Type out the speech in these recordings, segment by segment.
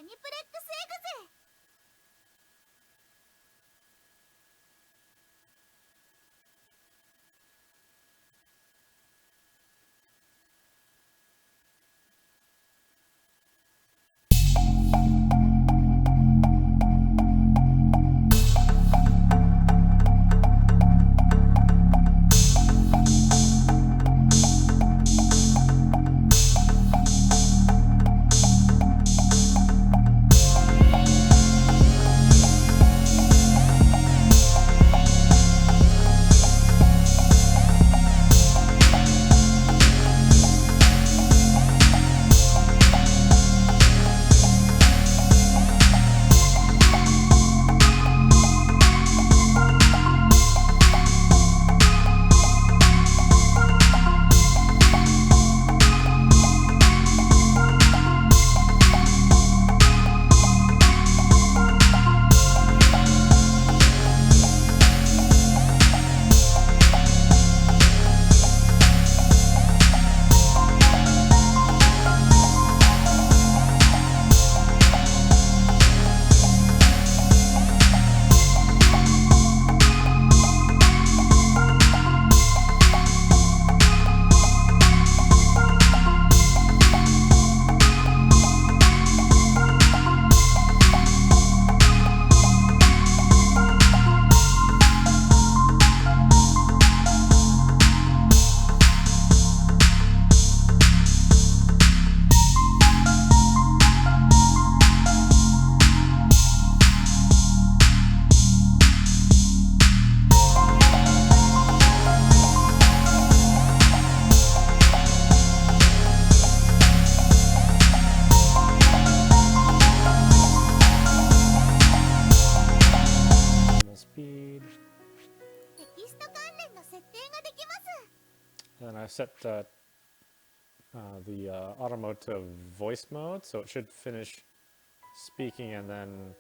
ニプレックスエグゼ。And I set the auto mode to voice mode, so it should finish speaking and then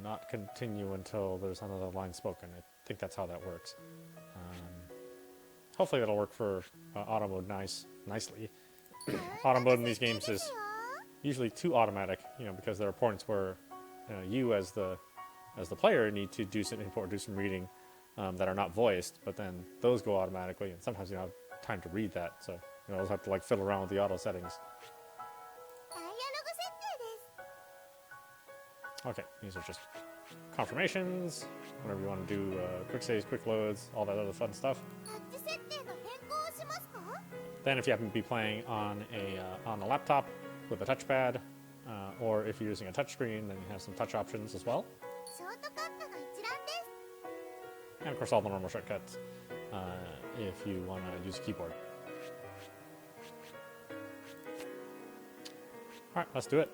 not continue until there's another line spoken. I think that's how that works. Hopefully that'll work for auto mode nicely. Auto mode in these games is usually too automatic, because there are points where you as the player need to do some input or do some reading that are not voiced, but then those go automatically, and sometimes you don't have time to read that, so you'll have to fiddle around with the auto settings. Okay, these are just confirmations, whenever you want to do quick saves, quick loads, all that other fun stuff. Then if you happen to be playing on a laptop with a touchpad, or if you're using a touchscreen, then you have some touch options as well. And of course all the normal shortcuts if you want to use a keyboard. Alright, let's do it.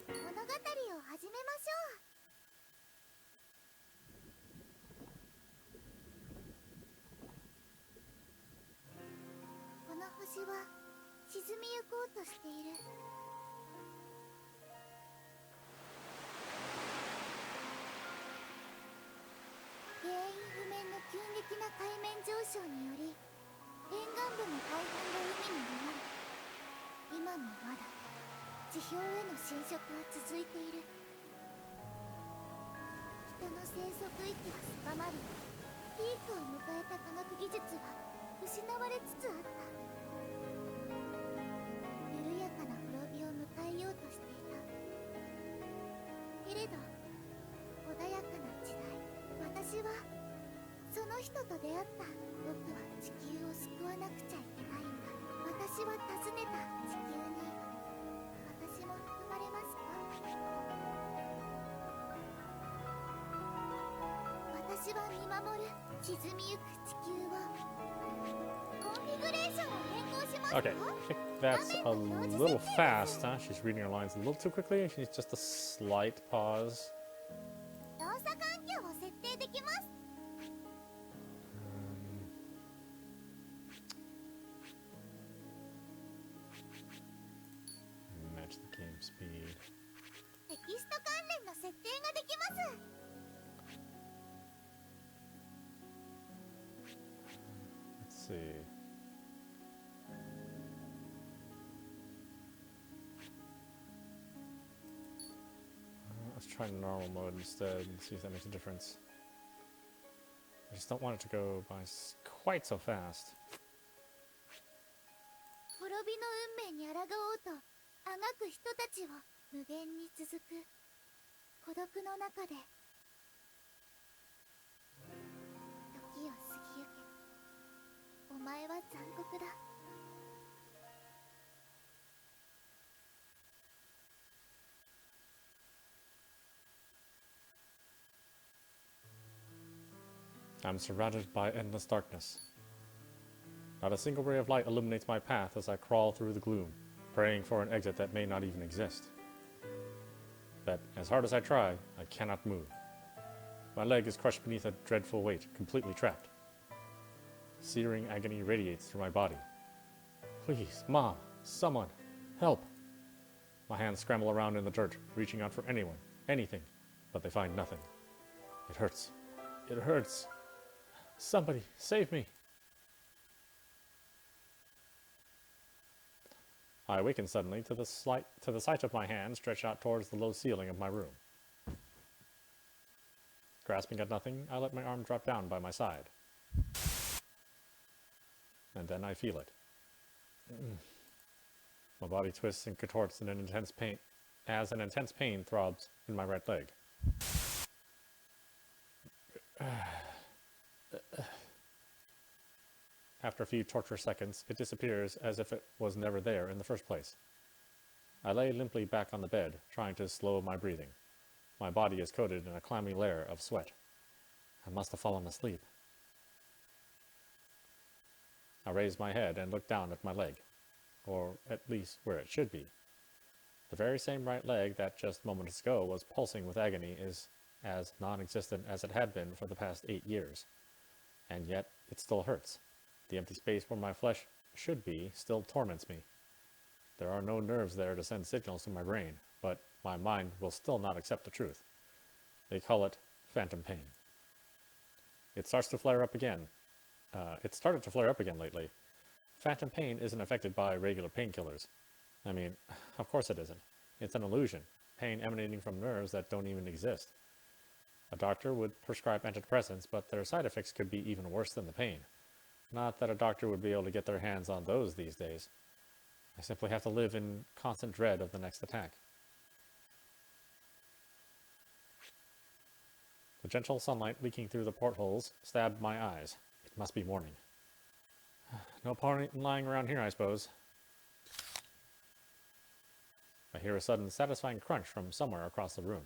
Okay, I think that's a little fast, huh? She's reading her lines a little too quickly. She needs just a slight pause. Match the game speed. Let's see. Let's try normal mode instead and see if that makes a difference. I just don't want it to go by quite so fast. 滅びの運命に抗おうとあがく人たちを無限に続く孤独の中で時を過ぎゆけお前は残酷だ I'm surrounded by endless darkness. Not a single ray of light illuminates my path as I crawl through the gloom, praying for an exit that may not even exist. But as hard as I try, I cannot move. My leg is crushed beneath a dreadful weight, completely trapped. Searing agony radiates through my body. Please, Mom, someone, help! My hands scramble around in the dirt, reaching out for anyone, anything, but they find nothing. It hurts. It hurts. Somebody, save me! I awaken suddenly to the sight of my hand stretched out towards the low ceiling of my room. Grasping at nothing, I let my arm drop down by my side. And then I feel it. My body twists and contorts in an intense pain, as an intense pain throbs in my right leg. After a few torturous seconds, it disappears as if it was never there in the first place. I lay limply back on the bed, trying to slow my breathing. My body is coated in a clammy layer of sweat. I must have fallen asleep. I raise my head and look down at my leg, or at least where it should be. The very same right leg that just moments ago was pulsing with agony is as non-existent as it had been for the past 8 years. And yet, it still hurts. The empty space where my flesh should be still torments me. There are no nerves there to send signals to my brain, but my mind will still not accept the truth. They call it phantom pain. It starts to flare up again. It started to flare up again lately. Phantom pain isn't affected by regular painkillers. I mean, of course it isn't. It's an illusion, pain emanating from nerves that don't even exist. A doctor would prescribe antidepressants, but their side effects could be even worse than the pain. Not that a doctor would be able to get their hands on those these days. I simply have to live in constant dread of the next attack. The gentle sunlight leaking through the portholes stabbed my eyes. It must be morning. No point in lying around here, I suppose. I hear a sudden satisfying crunch from somewhere across the room.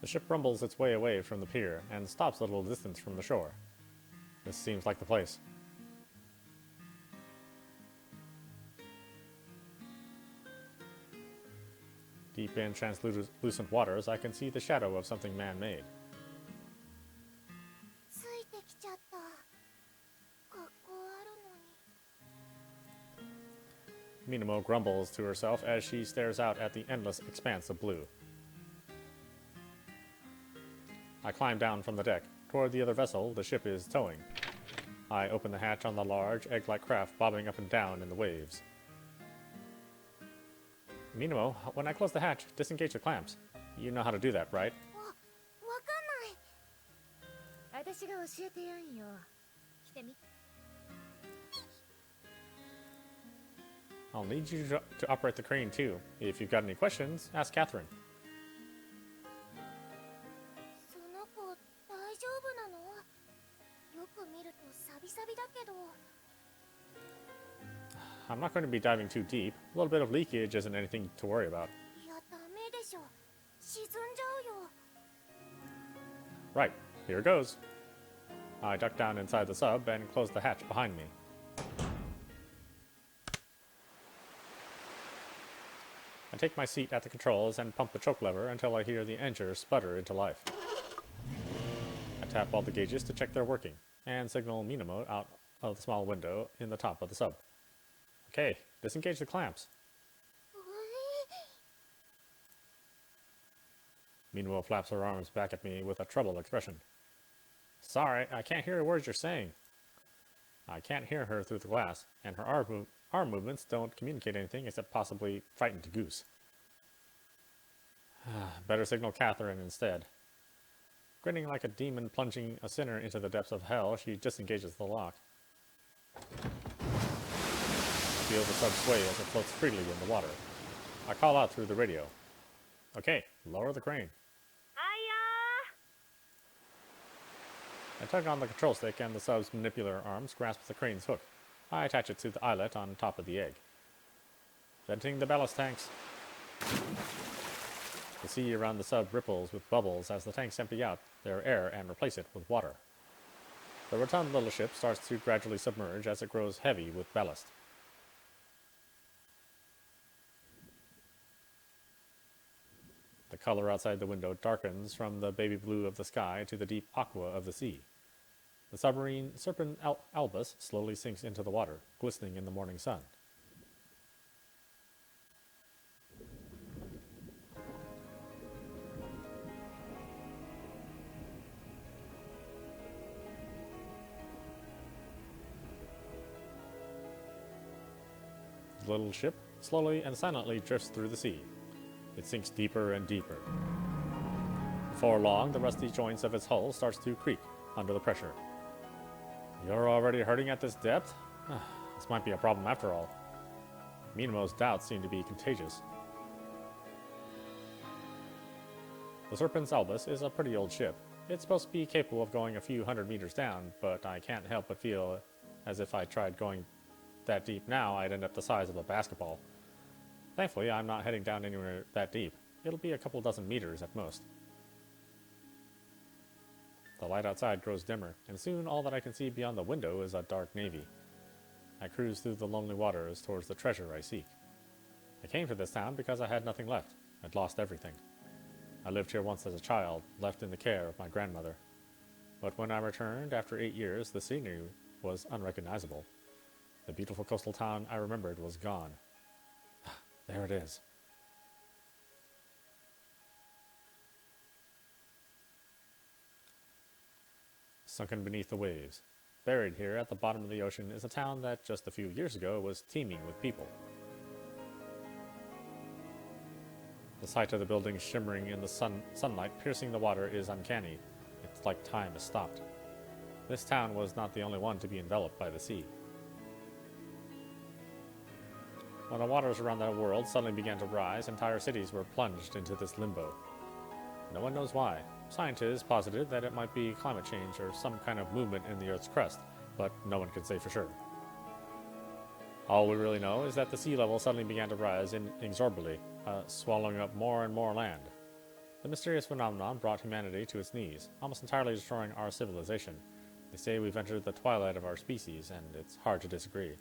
The ship rumbles its way away from the pier and stops a little distance from the shore. This seems like the place. Deep in translucent waters, I can see the shadow of something man-made. ついてきちゃった。学校あるのに。 Minamo grumbles to herself as she stares out at the endless expanse of blue. I climb down from the deck. Toward the other vessel the ship is towing. I open the hatch on the large, egg-like craft bobbing up and down in the waves. Minamo, when I close the hatch, disengage the clamps. You know how to do that, right? わかんない。私が教えてやんよ。来てみ。 I'll need you to operate the crane too. If you've got any questions, ask Catherine. その子大丈夫なの？よく見るとサビサビだけど。 I'm not going to be diving too deep. A little bit of leakage isn't anything to worry about. いやダメでしょ。沈んじゃうよ。 Right, here goes. I duck down inside the sub and close the hatch behind me. I take my seat at the controls and pump the choke lever until I hear the engine sputter into life. I tap all the gauges to check they're working, and signal Minamo out of the small window in the top of the sub. Okay, disengage the clamps. Minamo flaps her arms back at me with a troubled expression. Sorry, I can't hear the words you're saying. I can't hear her through the glass, and her arm movements don't communicate anything except possibly frightened goose. Better signal Catherine instead. Grinning like a demon plunging a sinner into the depths of hell, she disengages the lock. I feel the sub sway as it floats freely in the water. I call out through the radio. Okay, lower the crane. I tug on the control stick and the sub's manipular arms grasp the crane's hook. I attach it to the eyelet on top of the egg. Venting the ballast tanks. The sea around the sub ripples with bubbles as the tanks empty out their air and replace it with water. The rotund little ship starts to gradually submerge as it grows heavy with ballast. The color outside the window darkens from the baby blue of the sky to the deep aqua of the sea. The submarine Serpent Albus slowly sinks into the water, glistening in the morning sun. The little ship slowly and silently drifts through the sea. It sinks deeper and deeper. Before long, the rusty joints of its hull starts to creak under the pressure. You're already hurting at this depth? This might be a problem after all. Minamo's doubts seem to be contagious. The Serpent's Albus is a pretty old ship. It's supposed to be capable of going a few hundred meters down, but I can't help but feel as if I tried going that deep now, I'd end up the size of a basketball. Thankfully, I'm not heading down anywhere that deep. It'll be a couple dozen meters at most. The light outside grows dimmer, and soon all that I can see beyond the window is a dark navy. I cruise through the lonely waters towards the treasure I seek. I came to this town because I had nothing left. I'd lost everything. I lived here once as a child, left in the care of my grandmother. But when I returned after 8 years, the scenery was unrecognizable. The beautiful coastal town I remembered was gone. There it is. Sunken beneath the waves. Buried here at the bottom of the ocean is a town that just a few years ago was teeming with people. The sight of the buildings shimmering in the sunlight piercing the water is uncanny. It's like time has stopped. This town was not the only one to be enveloped by the sea. When the waters around the world suddenly began to rise, entire cities were plunged into this limbo. No one knows why. Scientists posited that it might be climate change or some kind of movement in the Earth's crust, but no one can say for sure. All we really know is that the sea level suddenly began to rise inexorably, swallowing up more and more land. The mysterious phenomenon brought humanity to its knees, almost entirely destroying our civilization. They say we've entered the twilight of our species, and it's hard to disagree.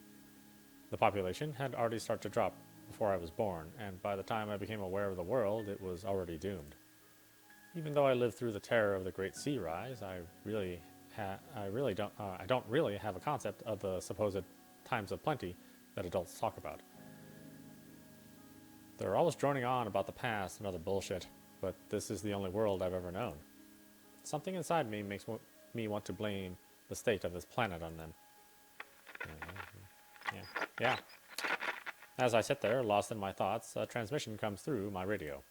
The population had already started to drop before I was born, and by the time I became aware of the world, it was already doomed. Even though I lived through the terror of the Great Sea Rise, I don't really have a concept of the supposed times of plenty that adults talk about. They're always droning on about the past and other bullshit, but this is the only world I've ever known. Something inside me makes me want to blame the state of this planet on them. Yeah. As I sit there, lost in my thoughts, a transmission comes through my radio.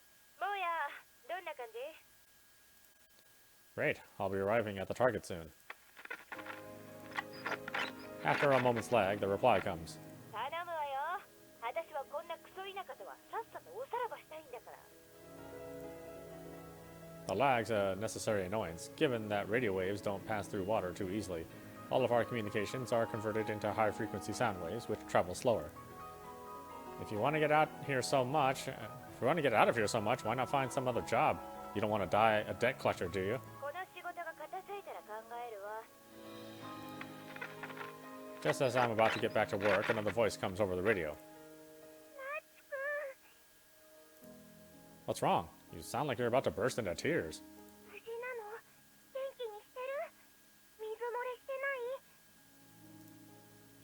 Great, I'll be arriving at the target soon. After a moment's lag, the reply comes. The lag's a necessary annoyance, given that radio waves don't pass through water too easily. All of our communications are converted into high-frequency sound waves, which travel slower. If you want to get out of here so much, why not find some other job? You don't want to die a debt collector, do you? Just as I'm about to get back to work, another voice comes over the radio. What's wrong? You sound like you're about to burst into tears.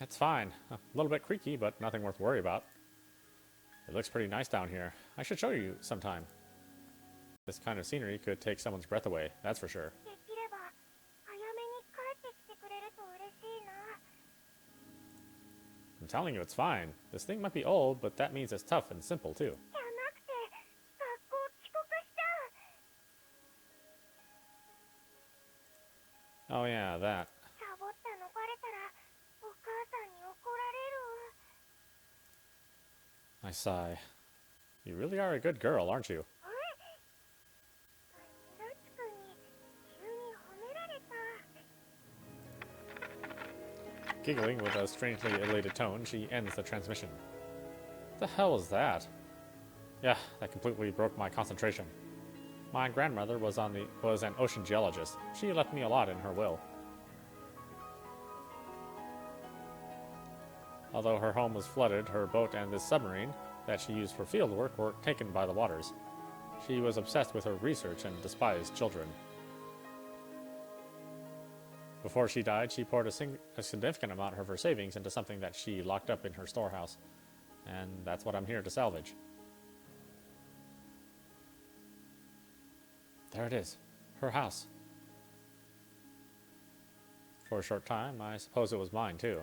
It's fine. A little bit creaky, but nothing worth worrying about. It looks pretty nice down here. I should show you sometime. This kind of scenery could take someone's breath away, that's for sure. I'm telling you, it's fine. This thing might be old, but that means it's tough and simple, too. Oh yeah, that. I sigh. You really are a good girl, aren't you? Giggling with a strangely elated tone, she ends the transmission. What the hell is that? Yeah, that completely broke my concentration. My grandmother was an ocean geologist. She left me a lot in her will. Although her home was flooded, her boat and this submarine that she used for field work were taken by the waters. She was obsessed with her research and despised children. Before she died, she poured a significant amount of her savings into something that she locked up in her storehouse. And that's what I'm here to salvage. There it is. Her house. For a short time, I suppose it was mine, too.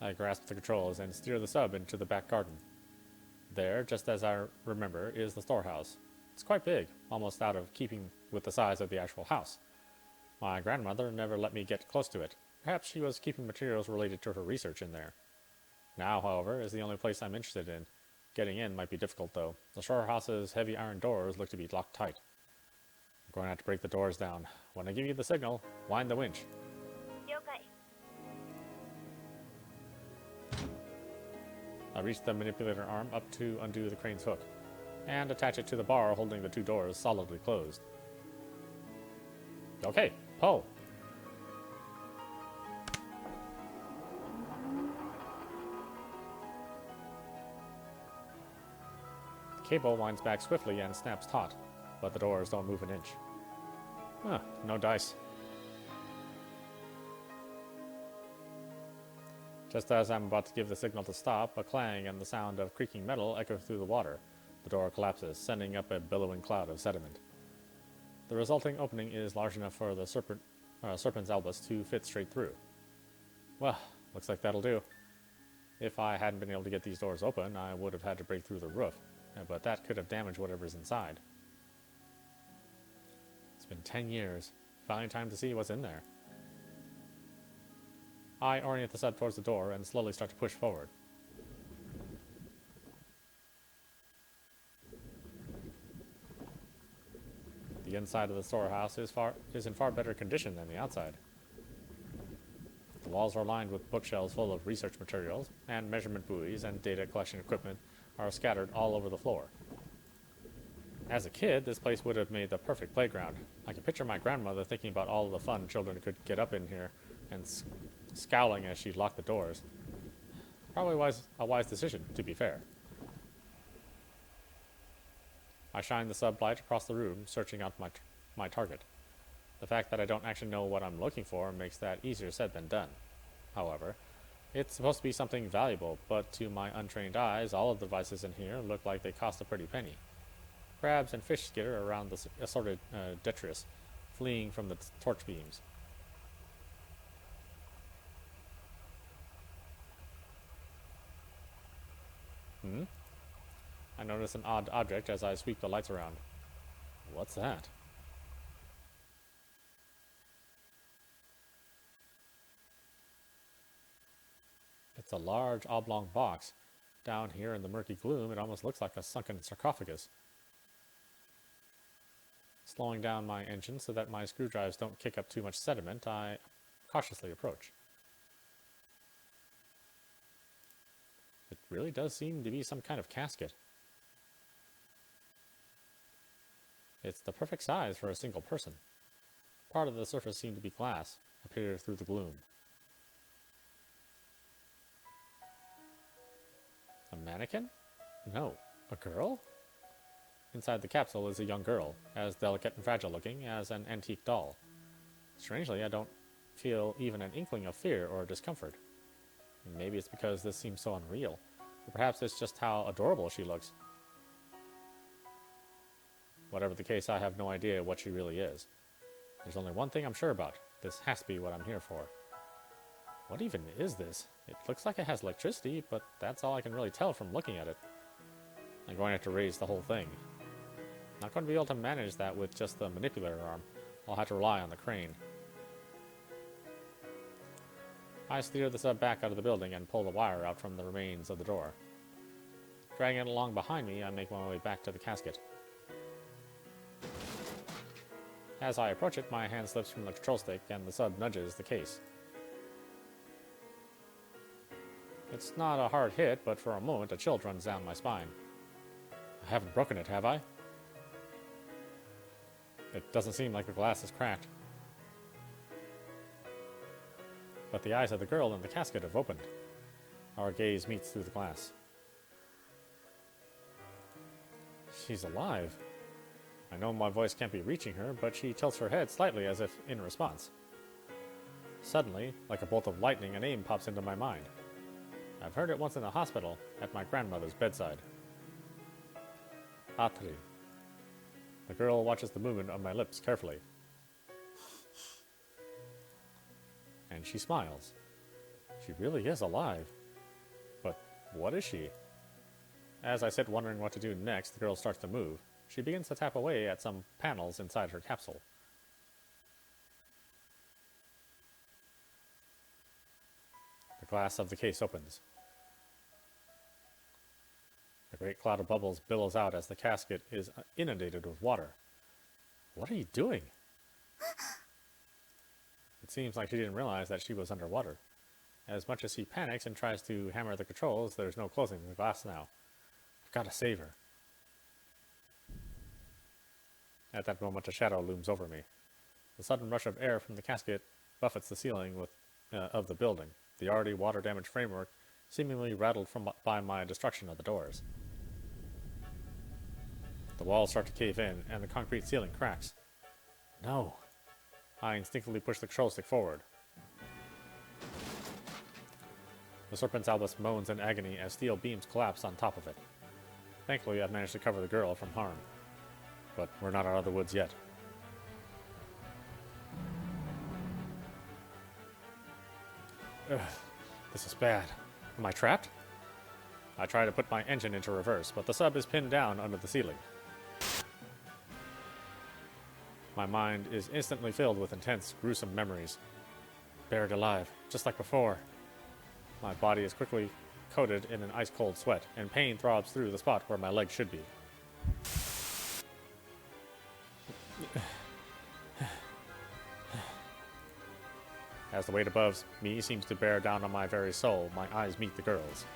I grasp the controls and steer the sub into the back garden. There, just as I remember, is the storehouse. It's quite big, almost out of keeping with the size of the actual house. My grandmother never let me get close to it. Perhaps she was keeping materials related to her research in there. Now, however, is the only place I'm interested in. Getting in might be difficult, though. The storehouse's heavy iron doors look to be locked tight. I'm going to have to break the doors down. When I give you the signal, wind the winch. I reach the manipulator arm up to undo the crane's hook, and attach it to the bar holding the two doors solidly closed. Okay, pull. The cable winds back swiftly and snaps taut, but the doors don't move an inch. Huh, no dice. Just as I'm about to give the signal to stop, a clang and the sound of creaking metal echo through the water. The door collapses, sending up a billowing cloud of sediment. The resulting opening is large enough for the serpent's albus to fit straight through. Well, looks like that'll do. If I hadn't been able to get these doors open, I would have had to break through the roof, but that could have damaged whatever's inside. It's been 10 years. Finally time to see what's in there. I orient the sub towards the door and slowly start to push forward. The inside of the storehouse is in far better condition than the outside. The walls are lined with bookshelves full of research materials, and measurement buoys and data collection equipment are scattered all over the floor. As a kid, this place would have made the perfect playground. I can picture my grandmother thinking about all the fun children could get up in here and scowling as she locked the doors. Probably a wise decision, to be fair. I shine the sublight across the room, searching out my target. The fact that I don't actually know what I'm looking for makes that easier said than done. However, it's supposed to be something valuable, but to my untrained eyes, all of the devices in here look like they cost a pretty penny. Crabs and fish skitter around the assorted detritus, fleeing from the torch beams. I notice an odd object as I sweep the lights around. What's that? It's a large oblong box. Down here in the murky gloom, it almost looks like a sunken sarcophagus. Slowing down my engine so that my screwdrivers don't kick up too much sediment, I cautiously approach. It really does seem to be some kind of casket. It's the perfect size for a single person. Part of the surface seemed to be glass, appeared through the gloom. A mannequin? No. A girl? Inside the capsule is a young girl, as delicate and fragile looking as an antique doll. Strangely, I don't feel even an inkling of fear or discomfort. Maybe it's because this seems so unreal, or perhaps it's just how adorable she looks. Whatever the case, I have no idea what she really is. There's only one thing I'm sure about. This has to be what I'm here for. What even is this? It looks like it has electricity, but that's all I can really tell from looking at it. I'm going to have to raise the whole thing. Not going to be able to manage that with just the manipulator arm. I'll have to rely on the crane. I steer the sub back out of the building and pull the wire out from the remains of the door. Dragging it along behind me, I make my way back to the casket. As I approach it, my hand slips from the control stick and the sub nudges the case. It's not a hard hit, but for a moment a chill runs down my spine. I haven't broken it, have I? It doesn't seem like the glass is cracked. But the eyes of the girl in the casket have opened. Our gaze meets through the glass. She's alive. I know my voice can't be reaching her, but she tilts her head slightly as if in response. Suddenly, like a bolt of lightning, a name pops into my mind. I've heard it once in the hospital, at my grandmother's bedside. ATRI. The girl watches the movement of my lips carefully. And she smiles. She really is alive. But what is she? As I sit wondering what to do next, the girl starts to move. She begins to tap away at some panels inside her capsule. The glass of the case opens. A great cloud of bubbles billows out as the casket is inundated with water. What are you doing? It seems like she didn't realize that she was underwater. As much as he panics and tries to hammer the controls, there's no closing the glass now. I've got to save her. At that moment, a shadow looms over me. The sudden rush of air from the casket buffets the ceiling of the building, the already water-damaged framework seemingly rattled by my destruction of the doors. The walls start to cave in, and the concrete ceiling cracks. No. I instinctively push the control stick forward. The Serpent's Albus moans in agony as steel beams collapse on top of it. Thankfully, I've managed to cover the girl from harm. But we're not out of the woods yet. Ugh, this is bad. Am I trapped? I try to put my engine into reverse, but the sub is pinned down under the ceiling. My mind is instantly filled with intense, gruesome memories. Buried alive, just like before. My body is quickly coated in an ice-cold sweat, and pain throbs through the spot where my leg should be. As the weight above me seems to bear down on my very soul, my eyes meet the girl's.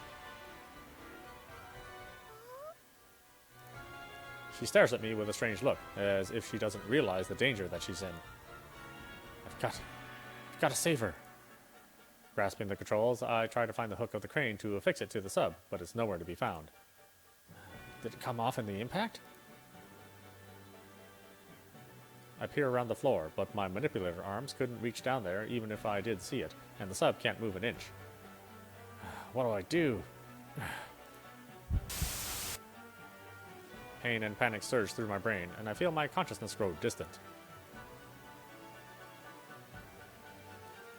She stares at me with a strange look, as if she doesn't realize the danger that she's in. I've got to save her. Grasping the controls, I try to find the hook of the crane to affix it to the sub, but it's nowhere to be found. Did it come off in the impact? I peer around the floor, but my manipulator arms couldn't reach down there even if I did see it, and the sub can't move an inch. What do I do? Pain and panic surge through my brain, and I feel my consciousness grow distant.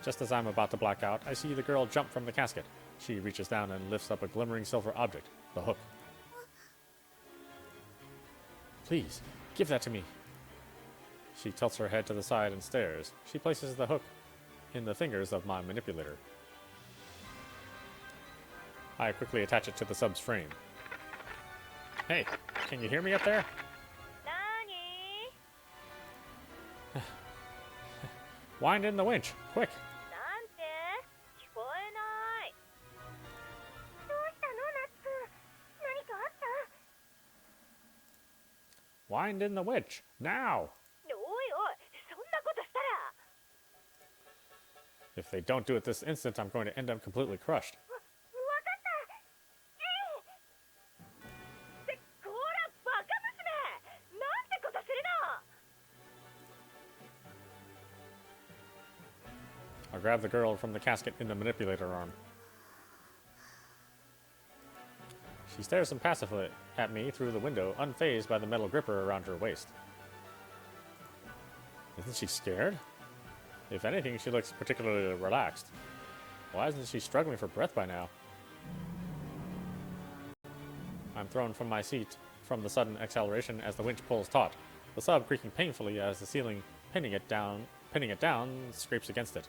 Just as I'm about to black out, I see the girl jump from the casket. She reaches down and lifts up a glimmering silver object, the hook. Please, give that to me. She tilts her head to the side and stares. She places the hook in the fingers of my manipulator. I quickly attach it to the sub's frame. Hey, can you hear me up there? Nani? Wind in the winch, quick! Wind in the winch, now! If they don't do it this instant, I'm going to end up completely crushed. I grab the girl from the casket in the manipulator arm. She stares impassively at me through the window, unfazed by the metal gripper around her waist. Isn't she scared? If anything, she looks particularly relaxed. Why isn't she struggling for breath by now? I'm thrown from my seat from the sudden acceleration as the winch pulls taut, the sub creaking painfully as the ceiling pinning it down, scrapes against it.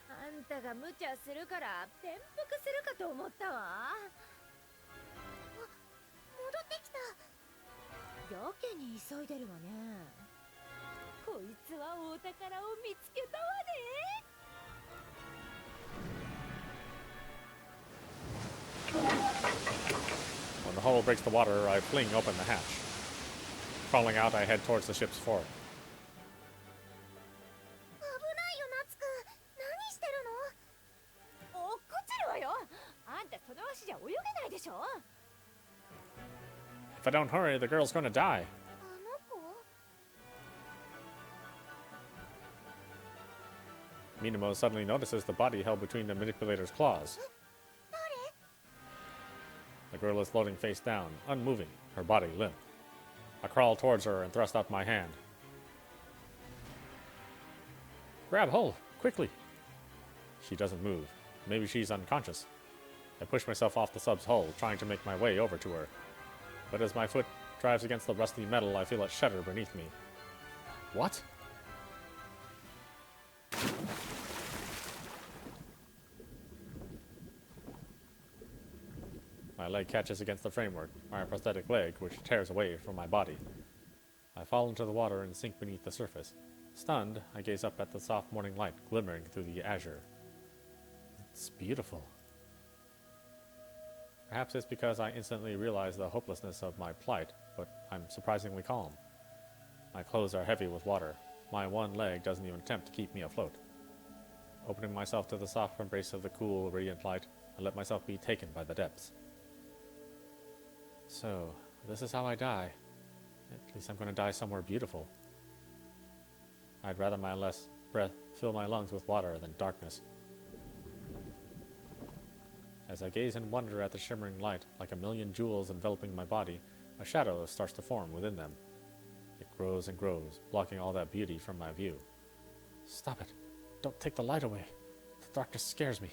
あんたが無茶するから転覆するかと思ったわ。戻ってきた。やけに急いでるわね。こいつはお宝を見つけたわね。When the hull breaks the water, I fling open the hatch. Crawling out, I head towards the ship's fore. 危ないよ、ナツくん。何してるの？落っこちるわよ。あんたその足じゃ泳げないでしょ。 If I don't hurry, the girl's gonna die. あの子？ Minamo suddenly notices the body held between the manipulator's claws. 誰？ The girl is floating face down, unmoving, her body limp. I crawl towards her and thrust out my hand. Grab hold, quickly! She doesn't move. Maybe she's unconscious. I push myself off the sub's hull, trying to make my way over to her. But as my foot drives against the rusty metal, I feel it shudder beneath me. What? My leg catches against the framework, my prosthetic leg, which tears away from my body. I fall into the water and sink beneath the surface. Stunned, I gaze up at the soft morning light glimmering through the azure. It's beautiful. Perhaps it's because I instantly realize the hopelessness of my plight, but I'm surprisingly calm. My clothes are heavy with water. My one leg doesn't even attempt to keep me afloat. Opening myself to the soft embrace of the cool, radiant light, I let myself be taken by the depths. So, this is how I die. At least I'm going to die somewhere beautiful. I'd rather my less breath fill my lungs with water than darkness. As I gaze in wonder at the shimmering light, like a million jewels enveloping my body, a shadow starts to form within them. It grows and grows, blocking all that beauty from my view. Stop it. Don't take the light away. The darkness scares me.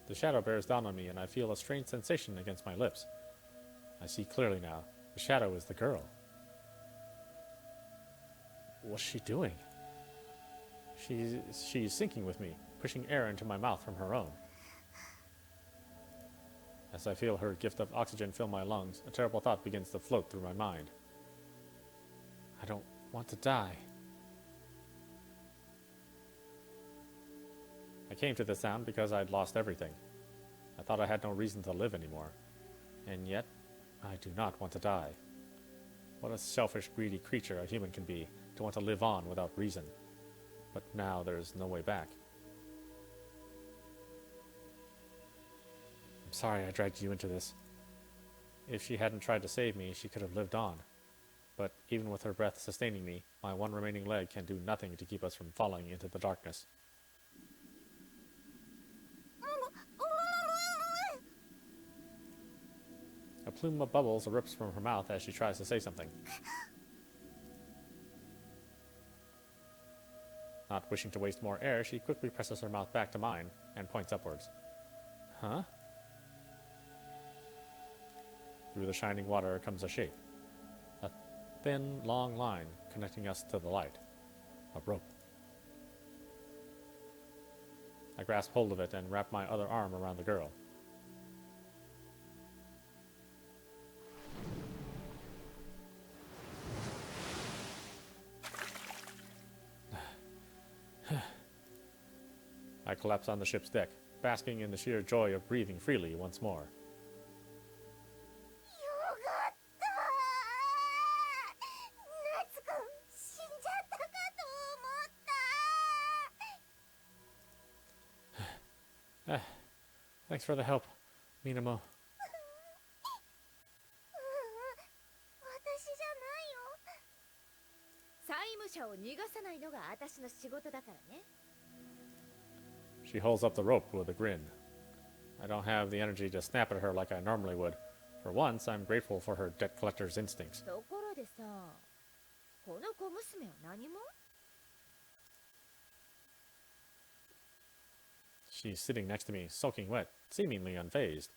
The shadow bears down on me, and I feel a strange sensation against my lips. I see clearly now. The shadow is the girl. What's she doing? She's sinking with me, pushing air into my mouth from her own. As I feel her gift of oxygen fill my lungs, a terrible thought begins to float through my mind. I don't want to die. I came to this sound because I'd lost everything. I thought I had no reason to live anymore. And yet, I do not want to die. What a selfish, greedy creature a human can be, to want to live on without reason. But now there's no way back. I'm sorry I dragged you into this. If she hadn't tried to save me, she could have lived on. But even with her breath sustaining me, my one remaining leg can do nothing to keep us from falling into the darkness. A plume of bubbles erupts from her mouth as she tries to say something. Not wishing to waste more air, she quickly presses her mouth back to mine and points upwards. Huh? Through the shining water comes a shape. A thin, long line connecting us to the light. A rope. I grasp hold of it and wrap my other arm around the girl. I collapse on the ship's deck, basking in the sheer joy of breathing freely once more. Thanks for the help, Minamo. 債務者を逃がさないのが私の仕事だからね。 She holds up the rope with a grin. I don't have the energy to snap at her like I normally would. For once, I'm grateful for her debt collector's instincts. ところでさ、この小娘は何も？ She's sitting next to me, soaking wet, seemingly unfazed.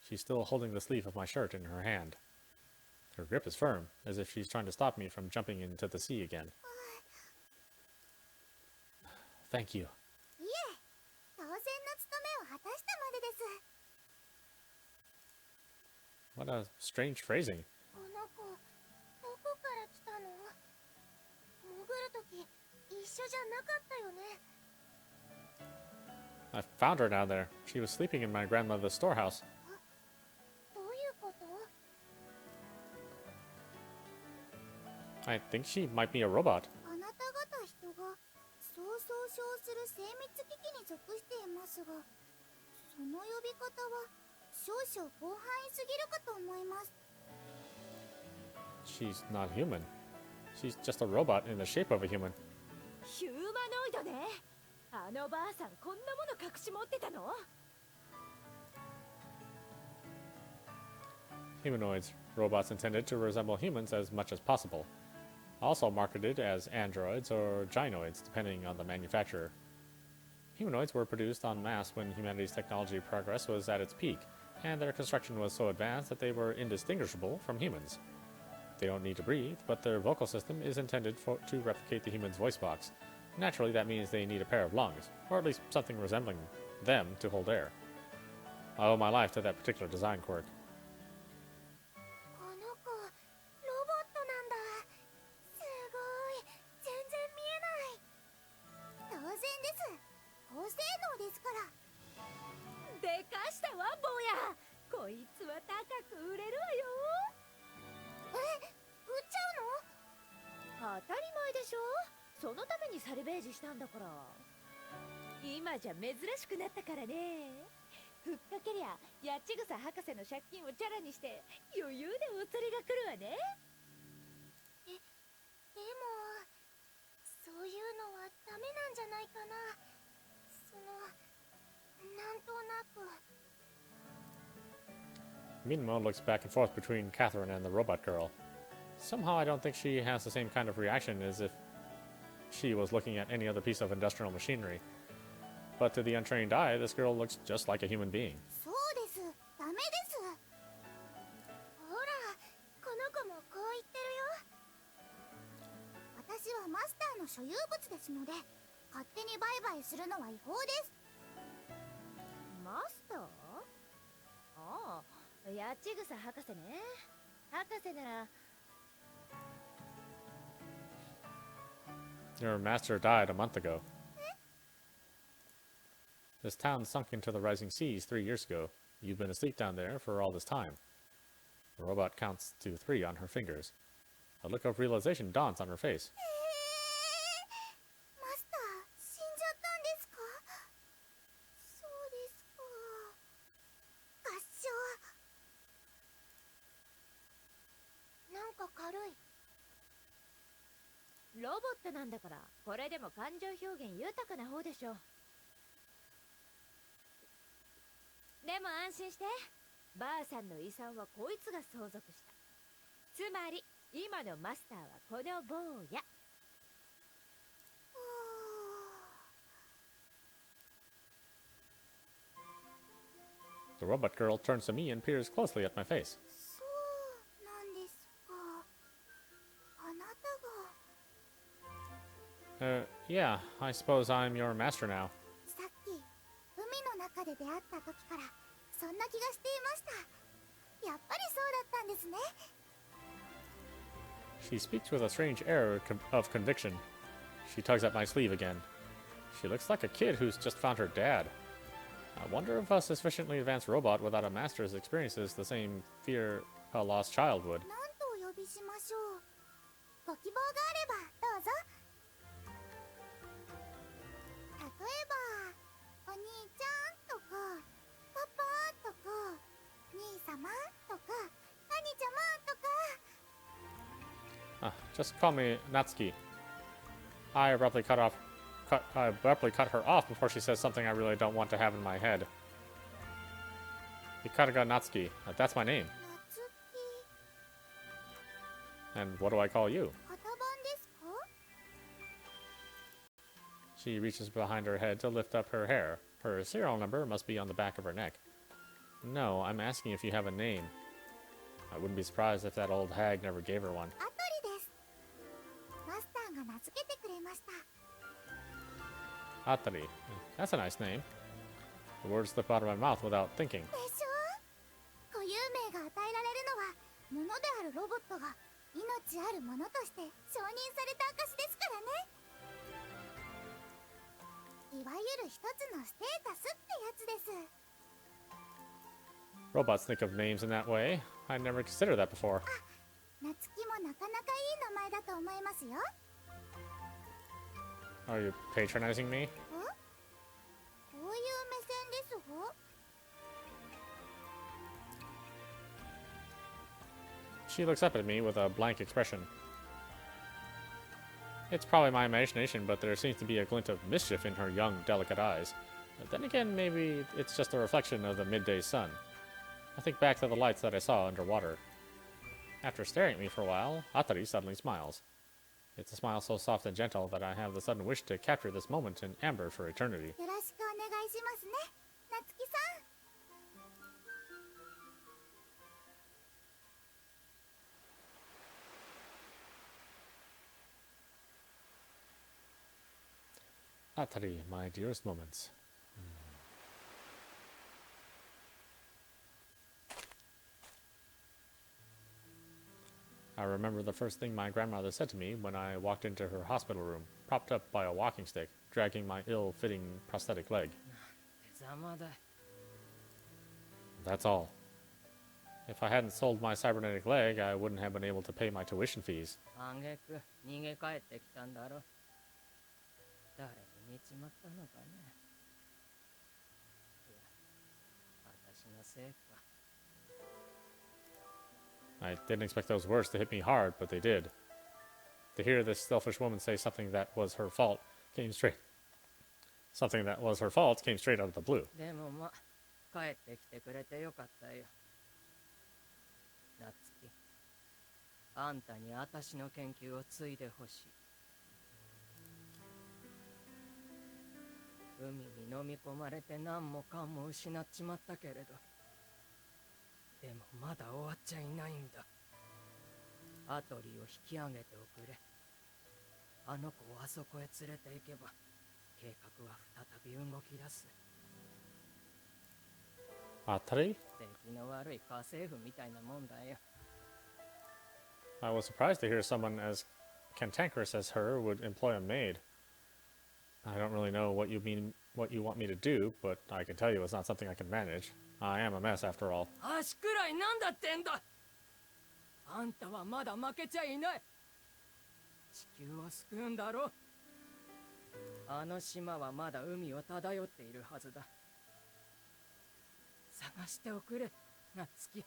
She's still holding the sleeve of my shirt in her hand. Her grip is firm, as if she's trying to stop me from jumping into the sea again. Thank you. What a strange phrasing. I found her down there. She was sleeping in my grandmother's storehouse. I think she might be a robot. She's not human. She's just a robot in the shape of a human. ヒューマノイドね。あのばあさんこんなもの隠し持ってたの？ Humanoids, robots intended to resemble humans as much as possible. Also marketed as androids or gynoids, depending on the manufacturer. Humanoids were produced en masse when humanity's technology progress was at its peak, and their construction was so advanced that they were indistinguishable from humans. They don't need to breathe, but their vocal system is intended to replicate the human's voice box. Naturally, that means they need a pair of lungs, or at least something resembling them to hold air. I owe my life to that particular design quirk. Minmo looks back and forth between Catherine and the robot girl. Somehow I don't think she has the same kind of reaction as if she was looking at any other piece of industrial machinery. But to the untrained eye, this girl looks just like a human being. 所有物ですので、勝手に売買するのは違法です。マスター？ああ、八千草博士ね。博士なら。 Your master died a month ago. This town sunk into the rising seas 3 years ago. You've been asleep down there for all this time. The robot counts to 3 on her fingers. A look of realization dawns on her face. マスター、死んじゃったんですか？そうですか。合唱。なんか軽い。ロボットなんだから、これでも感情表現豊かな方でしょ。でも安心して、ばあさんの遺産はこいつが相続した。つまり今のマスターはこの坊や。The robot girl turns to me and peers closely at my face. そうなんですか。あなたが。Yeah, I suppose I'm your master now. さっき海の中で出会った時からそんな気がしていました。やっぱりそうだったんですね。She speaks with a strange air of conviction. She tugs at my sleeve again. She looks like a kid who's just found her dad. I wonder if a sufficiently advanced robot without a master's experiences the same fear a lost child would. 何とお呼びしましょう。ご希望があればどうぞ。例えばお兄ちゃんとかパパとか兄様とか兄ちゃまとか。Just call me Natsuki. I abruptly cut her off before she says something I really don't want to have in my head. Ikaraga Natsuki. That's my name. 夏希。 And what do I call you? 型番ですか？ She reaches behind her head to lift up her hair. Her serial number must be on the back of her neck. No, I'm asking if you have a name. I wouldn't be surprised if that old hag never gave her one. アトリです。マスターが名付けてくれました。 ATRI. That's a nice name. The words slip out of my mouth without thinking. でしょ？固有名が与えられるのは、ものであるロボットが命あるものとして承認された証ですからね。いわゆる一つのステータスってやつです。 Robots think of names in that way. I never considered that before. 夏希もなかなかいい名前だと思いますよ。 Are you patronizing me? こういう目線ですが。 She looks up at me with a blank expression. It's probably my imagination, but there seems to be a glint of mischief in her young, delicate eyes. But then again, maybe it's just a reflection of the midday sun. I think back to the lights that I saw underwater. After staring at me for a while, ATRI suddenly smiles. It's a smile so soft and gentle that I have the sudden wish to capture this moment in amber for eternity. よろしくお願いしますね、夏希さん。 ATRI, my dearest moments. I remember the first thing my grandmother said to me when I walked into her hospital room, propped up by a walking stick, dragging my ill-fitting prosthetic leg. ざまだ。 That's all. If I hadn't sold my cybernetic leg, I wouldn't have been able to pay my tuition fees. あげく逃げ帰ってきたんだろ。誰に見ちまったのかね。いや、私のせいか。 I didn't expect those words to hit me hard, but they did. To hear this selfish woman say something that was her fault came straight out of the blue. でもま、帰ってきてくれてよかったよ。夏希、あんたに私の研究を継いでほしい。海に飲み込まれて何もかも失っちまったけれど、でもまだ終わっちゃいないんだ。アトリを引き上げておくれ。あの子をあそこへ連れて行けば計画は再び動き出す。 ATRI? 出来の悪い家政婦みたいなもんだよ。 I was surprised to hear someone as cantankerous as her would employ a maid. I don't really know what you want me to do, but I can tell you it's not something I can manage. I am a mess after all. 足くらいなんだってんだ。あんたはまだ負けちゃいない。地球を救うんだろう。あの島はまだ海を漂っているはずだ。探しておくれ、ナツキ。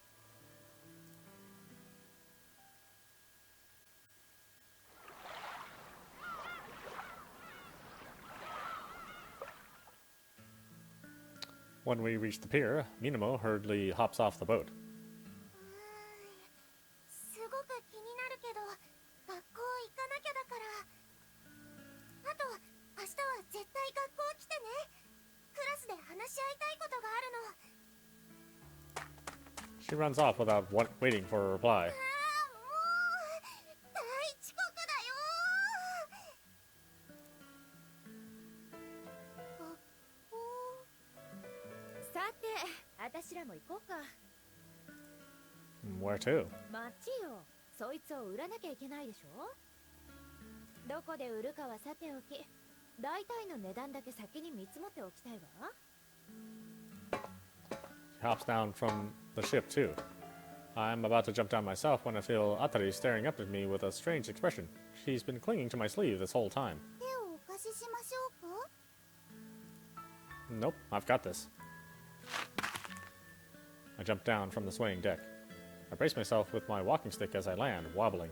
When we reach the pier, Minamo hurriedly hops off the boat. すごく気になるけど学校行かなきゃだから。あと明日は絶対学校来てね。クラスで話し合いたいことがあるの。 She runs off without waiting for a reply. もう大遅刻だよ。学校。さて私らも行こうか。 Where to? 町よ、そいつを売らなきゃいけないでしょ。どこで売るかはさておき、大体の値段だけ先に見積もっておきたいわ。 She hops down from the ship too. I'm about to jump down myself when I feel ATRI staring up at me with a strange expression. She's been clinging to my sleeve this whole time. 手をお貸ししましょうか。 Nope, I've got this. I jump down from the swaying deck. I brace myself with my walking stick as I land, wobbling.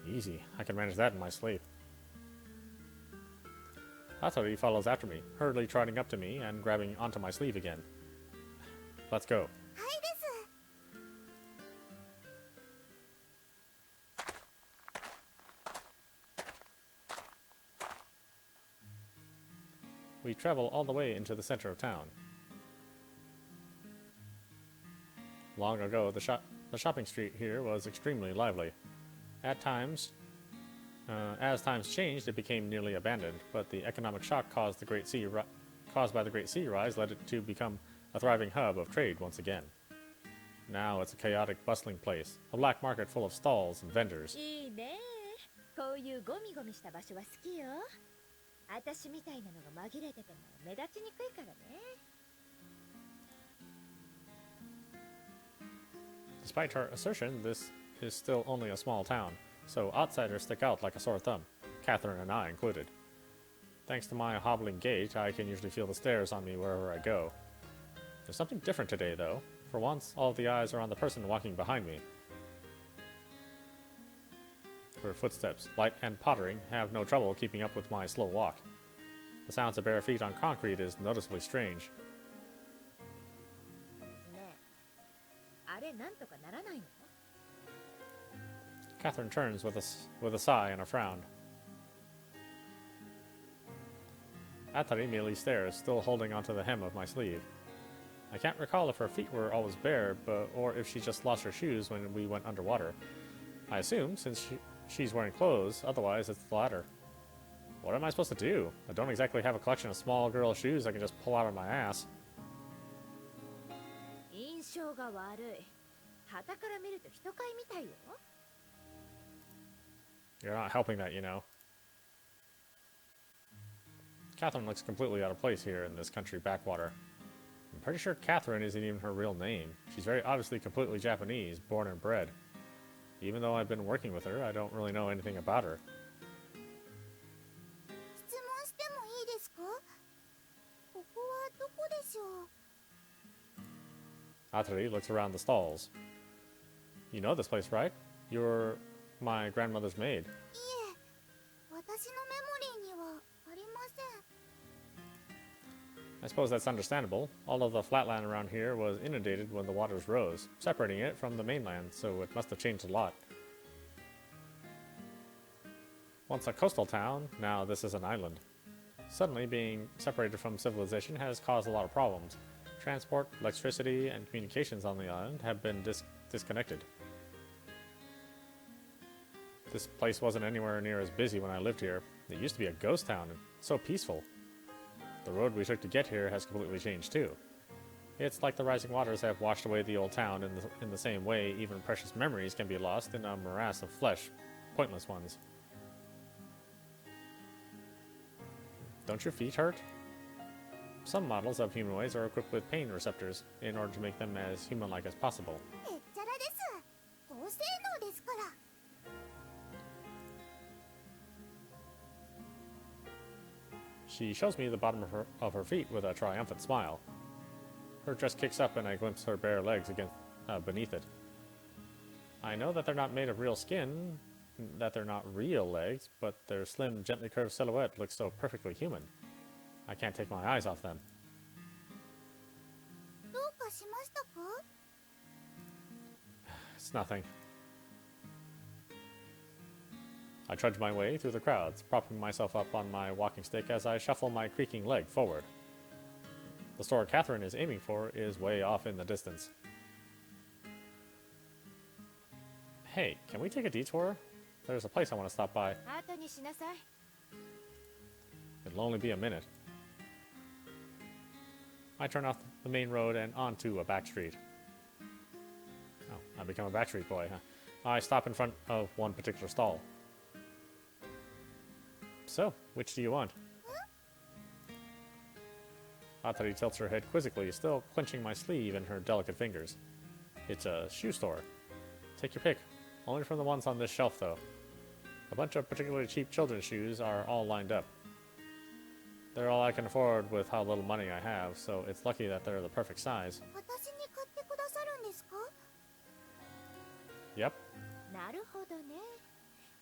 Easy, I can manage that in my sleep. ATRI follows after me, hurriedly trotting up to me and grabbing onto my sleeve again. Let's go. はいです。 We travel all the way into the center of town. Long ago, the shopping street here was extremely lively. At times, as times changed, it became nearly abandoned, but the economic shock caused by the Great Sea Rise led it to become a thriving hub of trade once again. Now it's a chaotic, bustling place, a black market full of stalls and vendors. いいね。こういうゴミゴミした場所は好きよ。私みたいなのが紛れてても目立ちにくいからね。 Despite her assertion, this is still only a small town, so outsiders stick out like a sore thumb, Catherine and I included. Thanks to my hobbling gait, I can usually feel the stares on me wherever I go. There's something different today, though. For once, all of the eyes are on the person walking behind me. Her footsteps, light and pottering, have no trouble keeping up with my slow walk. The sounds of bare feet on concrete is noticeably strange. ねえ、あれなんとかならないの？ Catherine turns with a sigh and a frown. ATRI merely stares, still holding onto the hem of my sleeve. I can't recall if her feet were always bare, or if she just lost her shoes when we went underwater. I assume, since she's wearing clothes, otherwise it's the latter. What am I supposed to do? I don't exactly have a collection of small girl shoes I can just pull out of my ass. 印象が悪い。旗から見ると人買いみたいよ。 You're not helping that, you know. Catherine looks completely out of place here in this country backwater. I'm pretty sure Catherine isn't even her real name. She's very obviously completely Japanese, born and bred. Even though I've been working with her, I don't really know anything about her. 質問してもいいですか？ここはどこでしょう？ ATRI looks around the stalls. You know this place, right? You're my grandmother's maid. いえ、私のメモリーにはありません。 I suppose that's understandable. All of the flatland around here was inundated when the waters rose, separating it from the mainland, so it must have changed a lot. Once a coastal town, now this is an island. Suddenly being separated from civilization has caused a lot of problems. Transport, electricity, and communications on the island have been disconnected. This place wasn't anywhere near as busy when I lived here. It used to be a ghost town and so peaceful. The road we took to get here has completely changed too. It's like the rising waters have washed away the old town in the same way even precious memories can be lost in a morass of flesh, pointless ones. Don't your feet hurt? Some models of humanoids are equipped with pain receptors in order to make them as human-like as possible. へっちゃらです。高性能ですから。 She shows me the bottom of her feet with a triumphant smile. Her dress kicks up and I glimpse her bare legs beneath it. I know that they're not made of real skin, that they're not real legs, but their slim, gently curved silhouette looks so perfectly human. I can't take my eyes off them. どうかしましたか？ It's nothing. I trudge my way through the crowds, propping myself up on my walking stick as I shuffle my creaking leg forward. The store Catherine is aiming for is way off in the distance. Hey, can we take a detour? There's a place I want to stop by. 後にしなさい。 It'll only be a minute. I turn off the main road and onto a back street. Oh, I become a back street boy, huh? I stop in front of one particular stall. So, which do you want? Atari tilts her head quizzically, still clenching my sleeve in her delicate fingers. It's a shoe store. Take your pick. Only from the ones on this shelf, though. A bunch of particularly cheap children's shoes are all lined up. They're all I can afford with how little money I have, so it's lucky that they're the perfect size. 私に買ってくださるんですか？ Yep. なるほどね。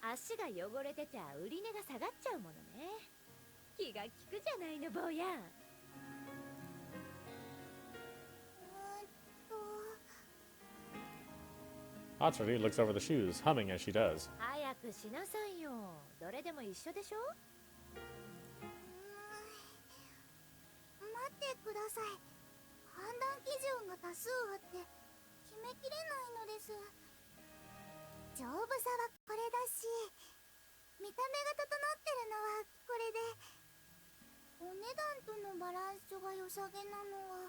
足が汚れてちゃ売り値が下がっちゃうものね。気が利くじゃないの坊や。Atari looks over the shoes, humming as she does. 早くしなさいよ。どれでも一緒でしょ？待ってください。判断基準が多数あって決めきれないのです。丈夫さはこれだし、見た目が整ってるのはこれで、お値段とのバランスが良さげなのは。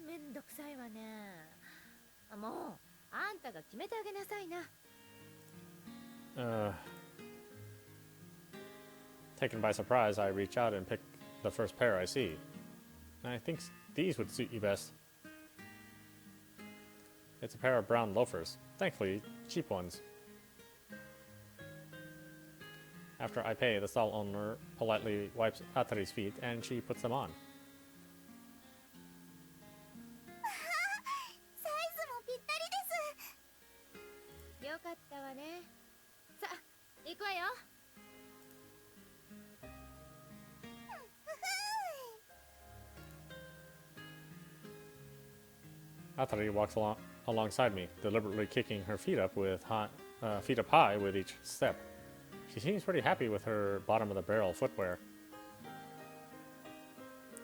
めんどくさいわね。もうあんたが決めてあげなさいな。Taken by surprise, I reach out and pick the first pair I see. I think these would suit you best. It's a pair of brown loafers. Thankfully, cheap ones. After I pay, the stall owner politely wipes Atari's feet and she puts them on. サイズもぴったりです。よかったわね。さあ、行くわよ。Atari walks alongside me, deliberately kicking her feet up feet up high with each step. She seems pretty happy with her bottom-of-the-barrel footwear.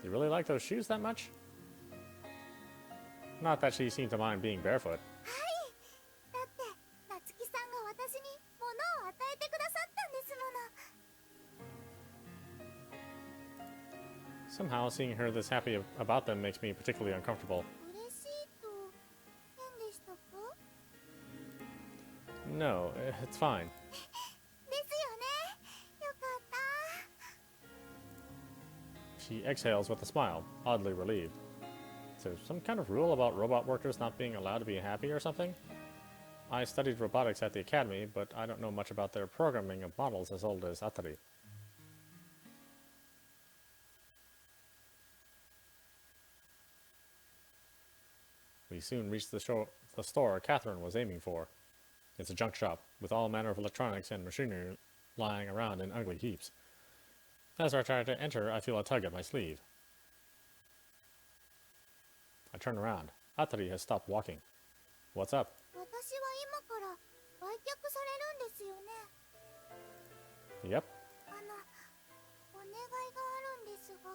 You really like those shoes that much? Not that she seemed to mind being barefoot. はい。だって夏希さんが私に物を与えてくださったんですもの。 Somehow, seeing her this happy about them makes me particularly uncomfortable. 嬉しいと変でしたか？ No, it's fine. ですよね。よかった。 She exhales with a smile, oddly relieved. Is there some kind of rule about robot workers not being allowed to be happy or something? I studied robotics at the academy, but I don't know much about their programming of models as old as Atari. We soon reached the store Catherine was aiming for. It's a junk shop, with all manner of electronics and machinery lying around in ugly heaps. As I try to enter, I feel a tug at my sleeve. I turn around. Atari has stopped walking. What's up? 私は今から売却されるんですよね。 Yep. お願いがあるんですが、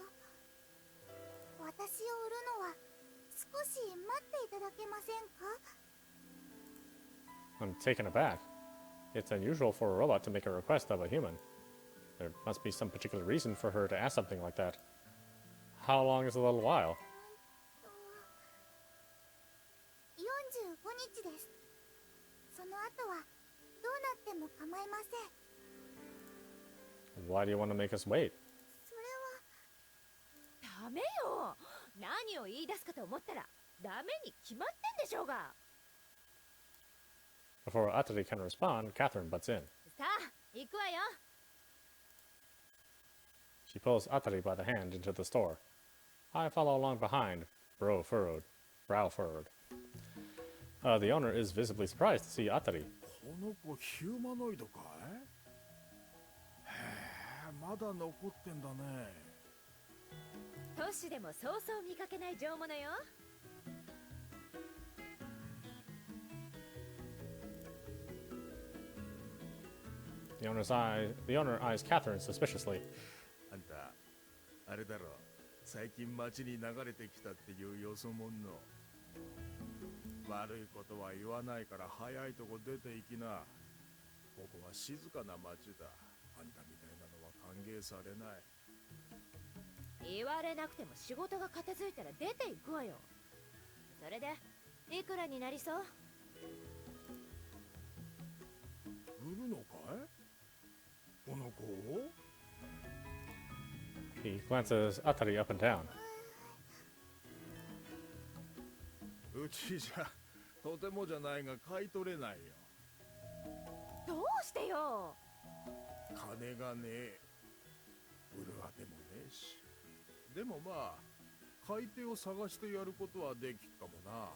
私を売るのは少し待っていただけませんか？ I'm taken aback. It's unusual for a robot to make a request of a human. There must be some particular reason for her to ask something like that. How long is a little while? 45日です。その後はどうなっても構いません。 Why do you want to make us wait? それはダメよ。何を言い出すかと思ったらダメに決まってんでしょうが。 Before ATRI can respond, Catherine butts in. さあ行くわよ。 She pulls ATRI by the hand into the store. I follow along behind, brow furrowed. The owner is visibly surprised to see ATRI. この子ヒューマノイドかい？へえ、まだ残ってんだね。都市でもそうそう見かけない上物よ。 The owner eyes Catherine suspiciously. あんた、あれだろ、最近街に流れてきたっていうよそ者の。悪いことは言わないから早いとこ出て行きな。ここは静かな街だ。あんたみたいなのは歓迎されない。言われなくても仕事が片付いたら出ていくわよ。それでいくらになりそう？売るのかい？この子を？ He glances ATRI up and down. うちじゃとてもじゃないが買い取れないよ。どうしてよ。金がねえ。売るあてもねえし。でもまあ買い手を探してやることはできっかもな。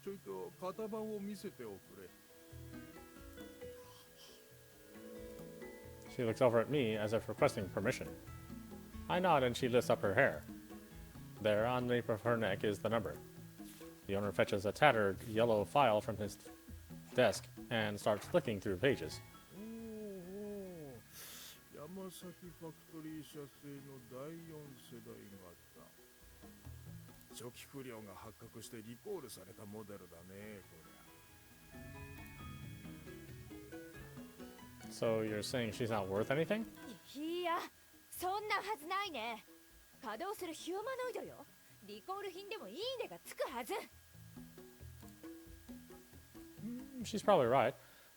ちょいと型番を見せておくれ。 She looks over at me as if requesting permission. I nod and she lifts up her hair. There, on the nape of her neck, is the number. The owner fetches a tattered yellow file from his desk and starts flicking through pages. 山崎ファクトリー社製の第4世代型。初期不良が発覚してリコールされたモデルだね、これ。 So you're saying she's not worth anything? いや、そんなはずないね。稼働するヒューマノイドよ。リコール品でもいいねがつくはず。 She's probably right.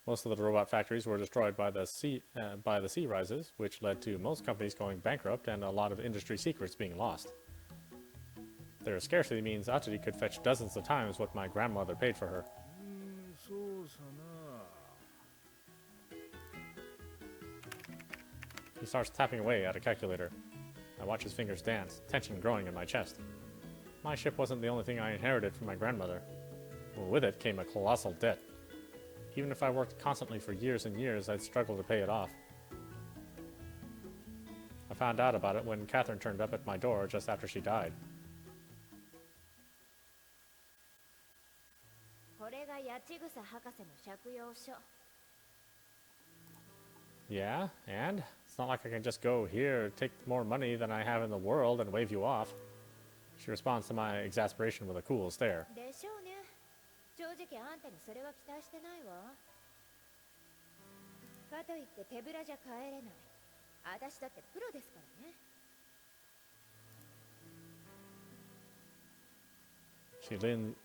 Most of the robot factories were destroyed by the sea rises, which led to most companies going bankrupt and a lot of industry secrets being lost. Their scarcity means ATRI could fetch dozens of times what my grandmother paid for her. そうさな。 He starts tapping away at a calculator. I watch his fingers dance, tension growing in my chest. My ship wasn't the only thing I inherited from my grandmother. With it came a colossal debt. Even if I worked constantly for years and years, I'd struggle to pay it off. I found out about it when Catherine turned up at my door just after she died. これが八千草博士の借用書。 Yeah, and? It's not like I can just go here, take more money than I have in the world, and wave you off. She responds to my exasperation with a cool stare. でしょうね。正直あんたにそれは期待してないわ。かといって手ぶらじゃ帰れない。私だってプロですからね。 She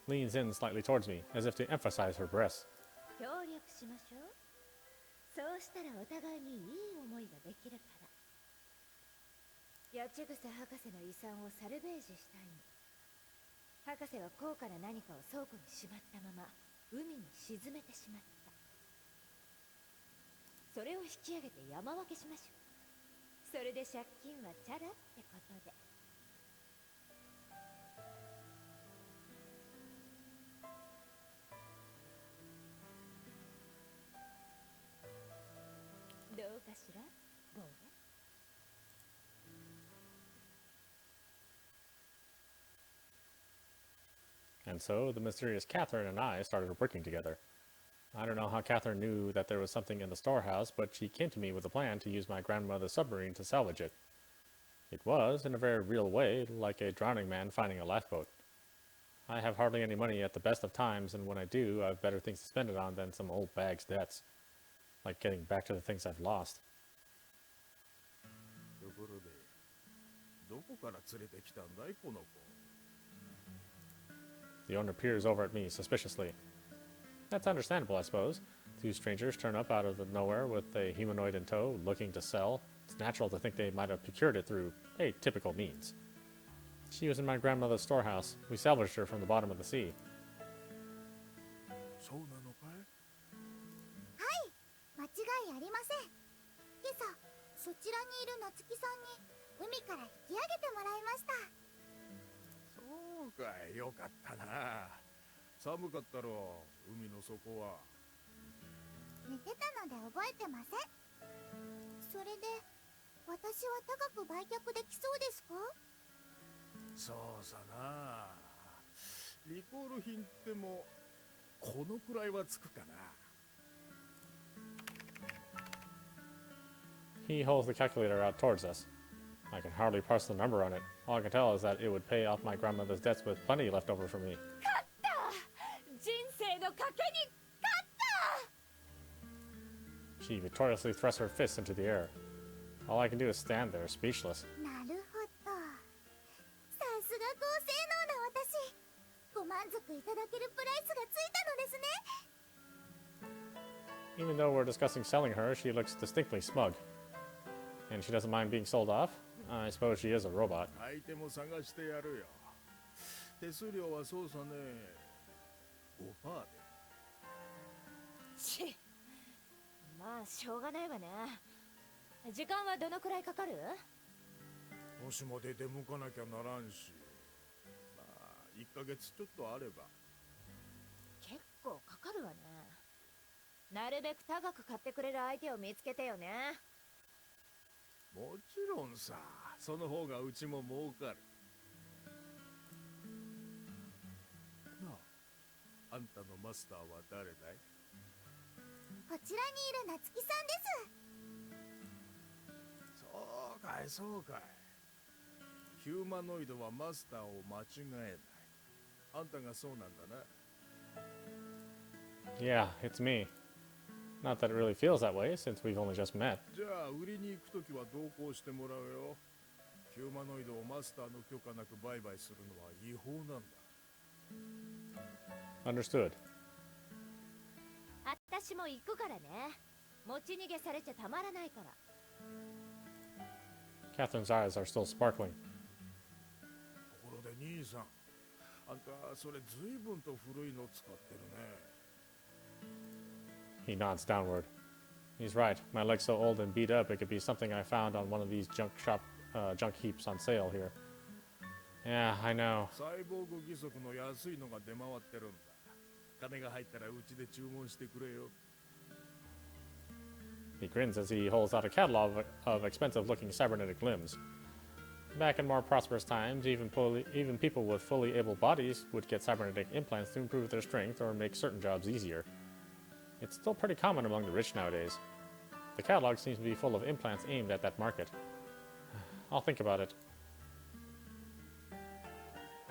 leans in slightly towards me, as if to emphasize her breasts. 協力しましょう。そうしたらお互いにいい思いができるから。八千草博士の遺産をサルベージしたいの。博士は高価な何かを倉庫にしまったまま海に沈めてしまった。それを引き上げて山分けしましょう。それで借金はチャラってことで。どうかしら、坊や。 And so, the mysterious Catherine and I started working together. I don't know how Catherine knew that there was something in the storehouse, but she came to me with a plan to use my grandmother's submarine to salvage it. It was, in a very real way, like a drowning man finding a lifeboat. I have hardly any money at the best of times, and when I do, I have better things to spend it on than some old bag's debts. Like getting back to the things I've lost. ところで、どこから連れてきたんだい、この子。The owner peers over at me suspiciously. That's understandable, I suppose. Two strangers turn up out of the nowhere with a humanoid in tow, looking to sell. It's natural to think they might have procured it through atypical means. She was in my grandmother's storehouse. We salvaged her from the bottom of the sea. そうなのかい？間違いありません。今朝そちらにいる夏希さんに海から引き上げてもらいました。そうかい、よかったな。寒かったろう、海の底は。寝てたので覚えてません。それで私は高く売却できそうですか？そうさな。リコール品ってもこのくらいはつくかな。He holds the calculator out towards us. I can hardly parse the number on it. All I can tell is that it would pay off my grandmother's debts with plenty left over for me. 人生の賭けに勝った。 She victoriously thrusts her fists into the air. All I can do is stand there, speechless. なるほど。さすが高性能な私。ご満足いただけるプライスがついたのですね。 Even though we're discussing selling her, she looks distinctly smug. And she doesn't mind being sold off. I suppose she is a robot. 相手も探してやるよ。手数料はそうさね。5%で。し、まあしょうがないわね。時間はどのくらいかかる？もしもで出向かなきゃならんし。まあ1ヶ月ちょっとあれば。結構かかるわね。なるべく高く買ってくれる相手を見つけてよね。もちろんさ、その方がうちも儲かる。なあ、あんたのマスターは誰だい？こちらにいる夏希さんです。そうかい、そうかい。ヒューマノイドはマスターを間違えない。あんたがそうなんだな。Yeah, it's me. Not that it really feels that way, since we've only just met. じゃあ売りに行くときは同行してもらうよ。ヒューマノイドをマスターの許可なく売買するのは違法なんだ。Understood. あたしも行くからね。持ち逃げされちゃたまらないから。Catherine's eyes are still sparkling. ところで兄さん、あんたそれずいぶんと古いの使ってるね。He nods downward. He's right. My leg's so old and beat up, it could be something I found on one of these junk heaps on sale here. Yeah, I know. サイボーグ義足の安いのが出回ってるんだ。金が入ったらうちで注文してくれよ。He grins as he holds out a catalog of expensive-looking cybernetic limbs. Back in more prosperous times, even people with fully able bodies would get cybernetic implants to improve their strength or make certain jobs easier. It's still pretty common among the rich nowadays. The catalog seems to be full of implants aimed at that market. I'll think about it.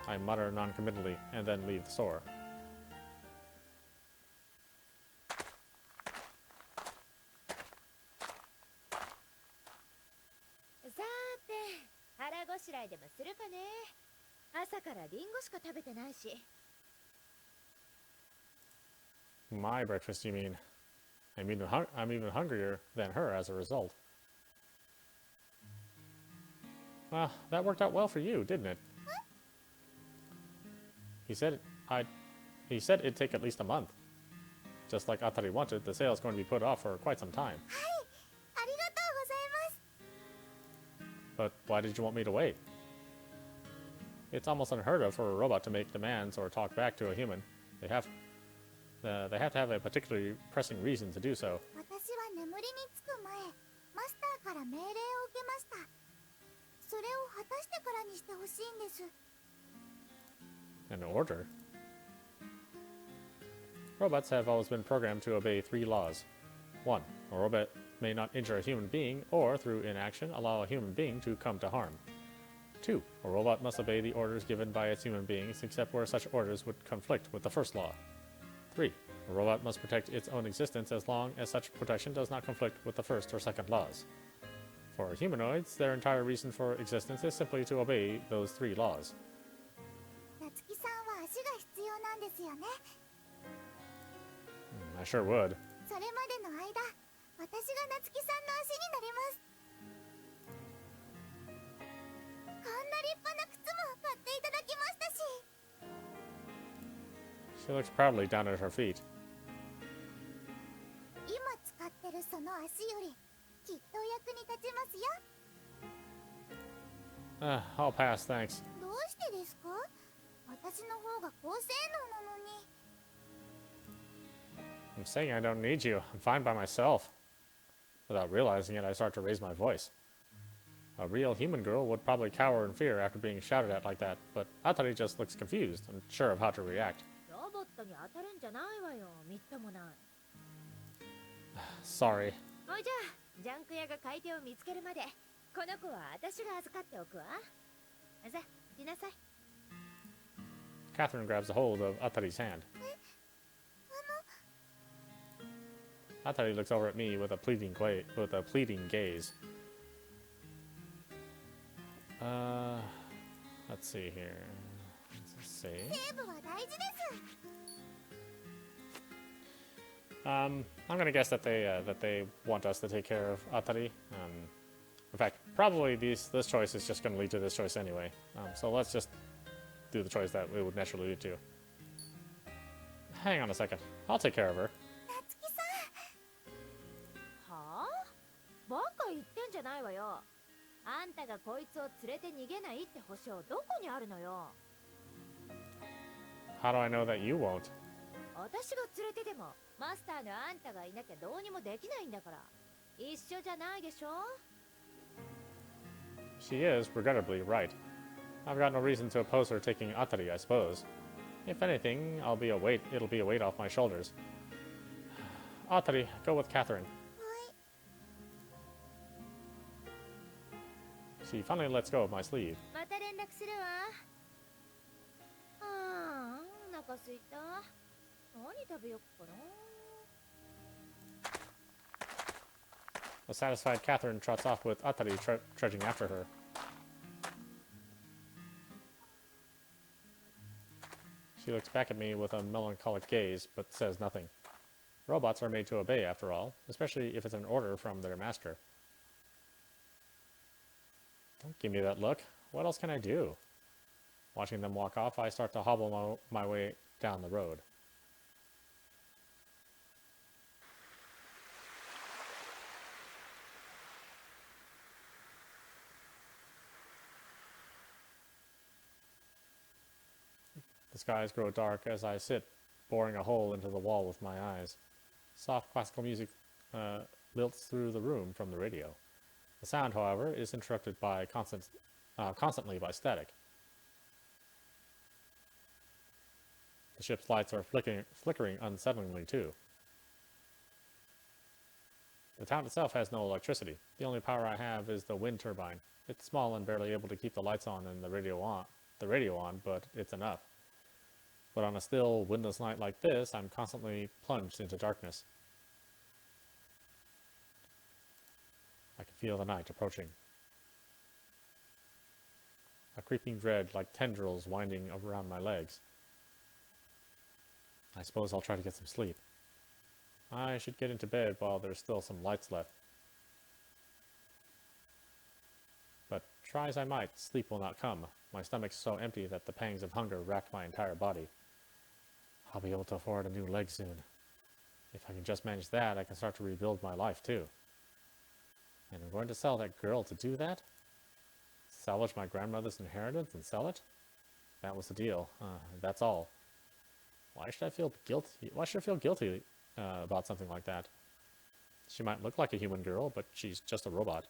I mutter noncommittally and then leave the store. さーて、腹ごしらえでもするかね。朝からリンゴしか食べてないし。My breakfast, you mean? I'm even hungrier than her as a result. Well, that worked out well for you, didn't it? He said it'd take at least a month. Just like ATRI wanted, the sale is going to be put off for quite some time. はい、ありがとうございます。 But why did you want me to wait? It's almost unheard of for a robot to make demands or talk back to a human. They have to have a particularly pressing reason to do so. 私は眠りにつく前、マスターから命令を受けました。それを果たしてからにしてほしいんです。An order? Robots have always been programmed to obey 3 laws. 1. A robot may not injure a human being, or through inaction allow a human being to come to harm. 2. A robot must obey the orders given by its human beings, except where such orders would conflict with the first law. 3. A robot must protect its own existence as long as such protection does not conflict with the first or second laws. For humanoids, their entire reason for existence is simply to obey those 3 laws. 夏希さんは足が必要なんですよね。 I sure would. それまでの間、私が夏希さんの足になります。こんな立派な靴も買っていただきましたし。 She looks proudly down at her feet. 今使ってるその足よりきっと役に立ちますよ。 I'll pass, thanks. どうしてですか？私の方が高性能なのに。 I'm saying I don't need you. I'm fine by myself. Without realizing it, I start to raise my voice. A real human girl would probably cower in fear after being shouted at like that, but Atari just looks confused, unsure of how to react. ロボットに当たるんじゃないわよ、みっともない。 Sorry. おいじゃあ、ジャンク屋が買い手を見つけるまで、この子は私が預かっておくわ。さあ、行きなさい。 Catherine grabs a hold of Atari's hand. Atari looks over at me with a pleading gaze. Let's see here. Let's see. セーブは大事です。 I'm gonna guess that they want us to take care of Atari. In fact, probably this choice is just gonna lead to this choice anyway. So let's just do the choice that it would naturally lead to. Hang on a second. I'll take care of her. 夏希さん。はあ？バカ言ってんじゃないわよ。あんたがこいつを連れて逃げないって保証どこにあるのよ。 How do I know that you won't? 私が連れてでもマスターのあんたがいなきゃどうにもできないんだから。一緒じゃないでしょ。 She is, regrettably, right. I've got no reason to oppose her taking Atari, I suppose. If anything, it'll be a weight off my shoulders. Atari, go with Catherine. はい。 She finally lets go of my sleeve. また連絡するわ。ああ、お腹すいた。何食べよっかな。 A satisfied Catherine trots off with Atari trudging after her. She looks back at me with a melancholic gaze, but says nothing. Robots are made to obey, after all, especially if it's an order from their master. Don't give me that look. What else can I do? Watching them walk off, I start to hobble my way down the road. The skies grow dark as I sit, boring a hole into the wall with my eyes. Soft classical music lilts through the room from the radio. The sound, however, is interrupted by constantly by static. The ship's lights are flickering unsettlingly too. The town itself has no electricity. The only power I have is the wind turbine. It's small and barely able to keep the lights on and the radio on, but it's enough. But on a still, windless night like this, I'm constantly plunged into darkness. I can feel the night approaching. A creeping dread like tendrils winding around my legs. I suppose I'll try to get some sleep. I should get into bed while there's still some lights left. But try as I might, sleep will not come. My stomach's so empty that the pangs of hunger rack my entire body. I'll be able to afford a new leg soon. If I can just manage that, I can start to rebuild my life too. And I'm going to sell that girl to do that? Salvage my grandmother's inheritance and sell it? That was the deal. That's all. Why should I feel guilty? Why should I feel guilty about something like that? She might look like a human girl, but she's just a robot.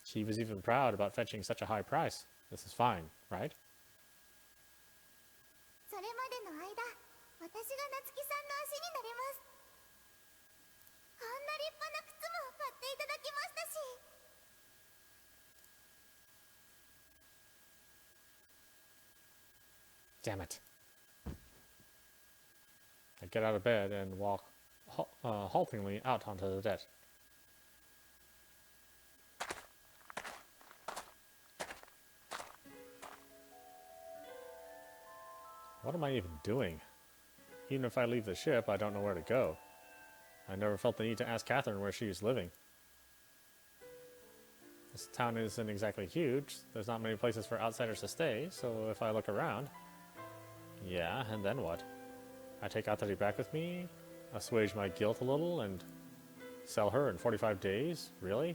She was even proud about fetching such a high price. This is fine, right? それまでの間、私が夏希さんの足になります。こんな立派な靴も買っていただきましたし。Damn it. I get out of bed and walk haltingly out onto the deck. What am I even doing? Even if I leave the ship, I don't know where to go. I never felt the need to ask Catherine where she was living. This town isn't exactly huge. There's not many places for outsiders to stay, so if I look around... Yeah, and then what? I take ATRI back with me, assuage my guilt a little, and sell her in 45 days? Really?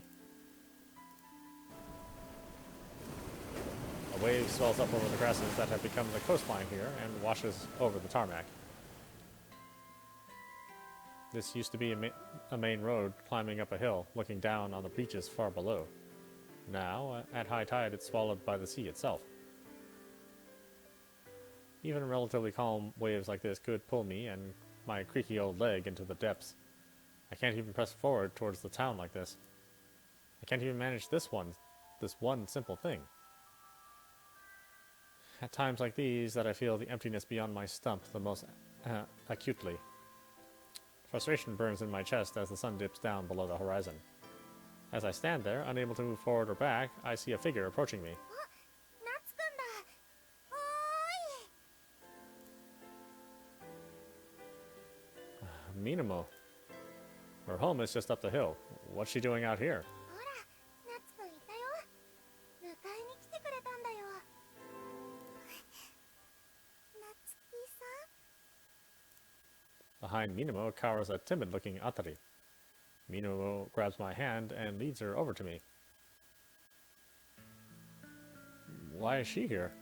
A wave swells up over the grasses that have become the coastline here and washes over the tarmac. This used to be a main road climbing up a hill, looking down on the beaches far below. Now, at high tide, it's swallowed by the sea itself. Even relatively calm waves like this could pull me and my creaky old leg into the depths. I can't even press forward towards the town like this. I can't even manage this one simple thing. At times like these that I feel the emptiness beyond my stump the most acutely. Frustration burns in my chest as the sun dips down below the horizon. As I stand there, unable to move forward or back, I see a figure approaching me. Minamo. Her home is just up the hill. What's she doing out here? Behind Minamo cowers a timid-looking ATRI. Minamo grabs my hand and leads her over to me. Why is she here?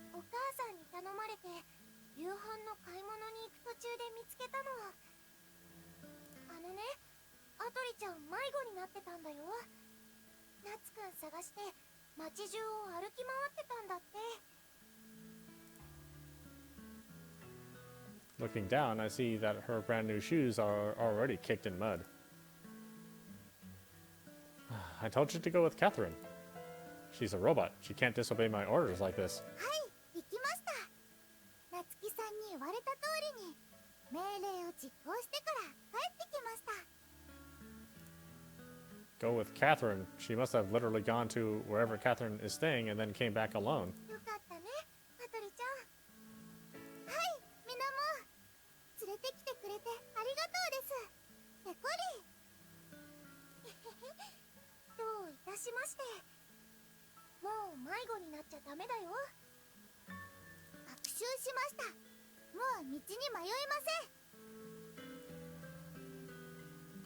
Looking down, I see that her brand new shoes are already kicked in mud. I told you to go with Catherine. She's a robot. She can't disobey my orders like this. Go with Catherine. She must have literally gone to wherever Catherine is staying and then came back alone.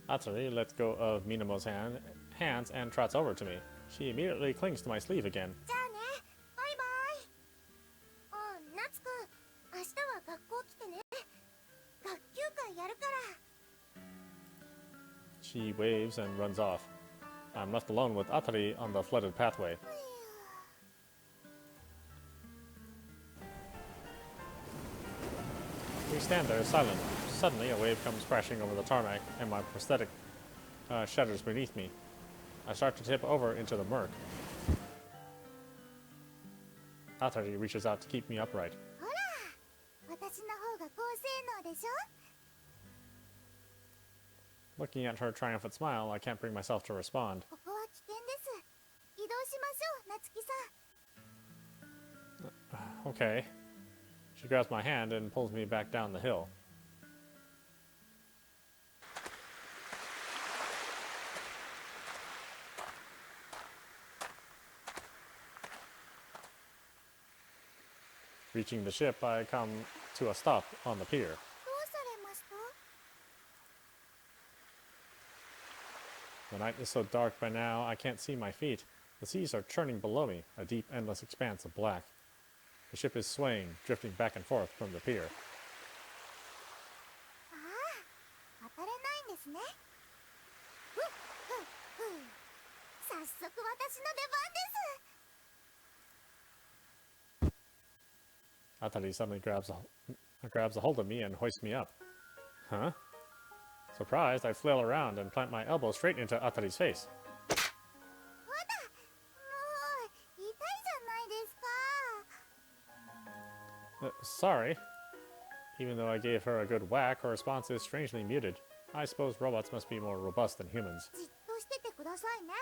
ATRI lets go of Minamo's hands and trots over to me. She immediately clings to my sleeve again. She waves and runs off. I'm left alone with ATRI on the flooded pathway. We stand there silent. Suddenly, a wave comes crashing over the tarmac, and my prosthetic shudders beneath me. I start to tip over into the murk. ATRI reaches out to keep me upright. Looking at her triumphant smile, I can't bring myself to respond. Okay. She grabs my hand and pulls me back down the hill. Reaching the ship, I come to a stop on the pier. The night is so dark by now, I can't see my feet. The seas are churning below me, a deep, endless expanse of black. The ship is swaying, drifting back and forth from the pier. ATRI suddenly grabs a hold of me and hoists me up. Huh? Surprised, I flail around and plant my elbow straight into ATRI's face. Sorry. Even though I gave her a good whack, her response is strangely muted. I suppose robots must be more robust than humans. じっとしててくださいね。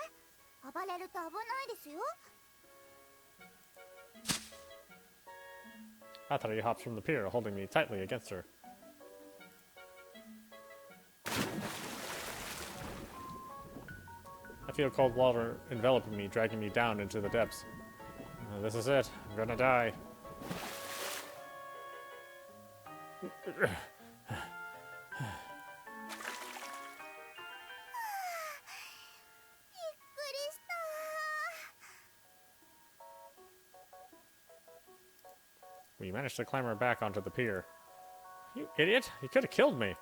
暴れると危ないですよ。 Atari hops from the pier, holding me tightly against her. I feel cold water enveloping me, dragging me down into the depths. This is it. I'm gonna die. びっくりした。 We managed to clamber back onto the pier. You idiot! You could have killed me! す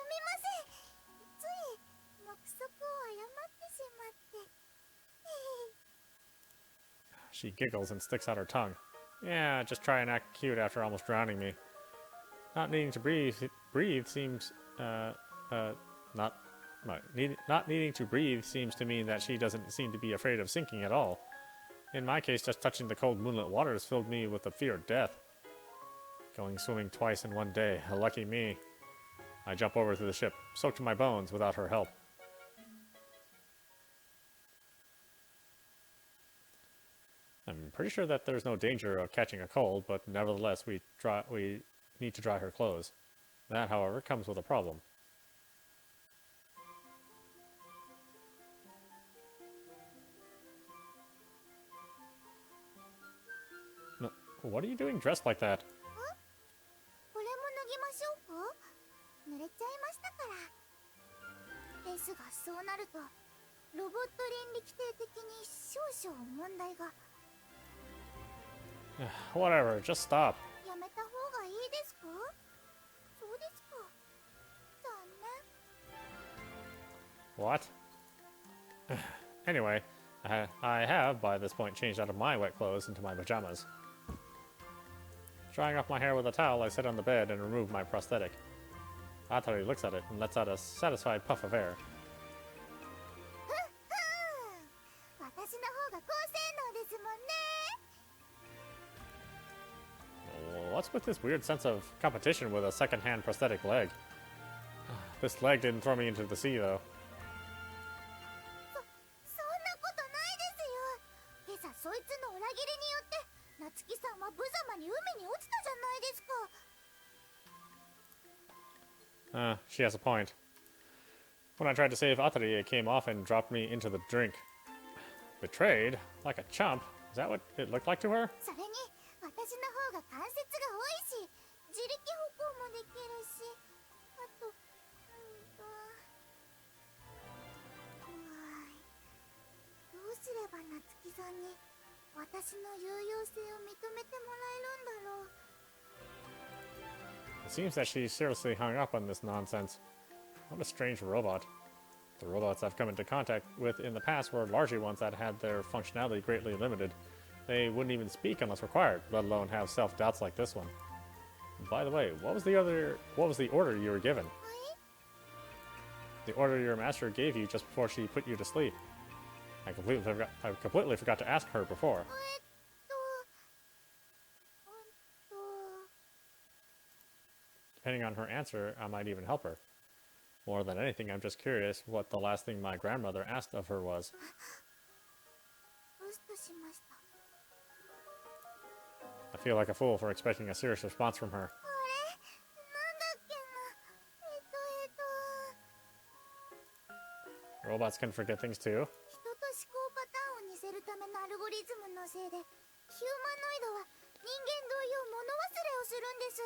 みません。つい目測を誤ってしまって。 She giggles and sticks out her tongue. Yeah, just try and act cute after almost drowning me. Not needing to breathe seems, not needing to breathe seems to mean that she doesn't seem to be afraid of sinking at all. In my case, just touching the cold moonlit waters filled me with the fear of death. Going swimming twice in one day, lucky me. I jump over to the ship, soaked to my bones without her help. I'm pretty sure that there's no danger of catching a cold, but nevertheless we need to dry her clothes. That, however, comes with a problem. No, what are you doing dressed like that? これも脱ぎましょうか。濡れちゃいましたから。ですがそうなるとロボット倫理規定的に少々問題が。 Whatever, just stop. やめた方がいいですか。そうですか。残念。 What? Anyway, I have, by this point, changed out of my wet clothes into my pajamas. Drying off my hair with a towel, I sit on the bed and remove my prosthetic. Atari looks at it and lets out a satisfied puff of air. 私の方が高性能ですもんね。 What's with this weird sense of competition with a second-hand prosthetic leg? This leg didn't throw me into the sea, though. そんなことないですよ。今朝そいつの裏切りによって夏希さんは無様に海に落ちたじゃないですか。 She has a point. When I tried to save Atari, it came off and dropped me into the drink. Betrayed? Like a chump? Is that what it looked like to her? それに私の方が関節が多いし自力歩行もできるし、あとどうすれば夏希さんに私の有用性を認めてもらえるんだろう。 It seems that she's seriously hung up on this nonsense. What a strange robot. The robots I've come into contact with in the past were largely ones that had their functionality greatly limited. They wouldn't even speak unless required, let alone have self-doubts like this one. By the way, what was the order you were given? はい。 The order your master gave you just before she put you to sleep. I completely forgot to ask her before. うんと Depending on her answer, I might even help her. More than anything, I'm just curious what the last thing my grandmother asked of her was. ロストしました。 I feel like a fool for expecting a serious response from her. あれなんだっけな。 Robots can forget things too. 人と思考パターンを似せるためのアルゴリズムのせいでヒューマノイドは人間同様物忘れをするんです。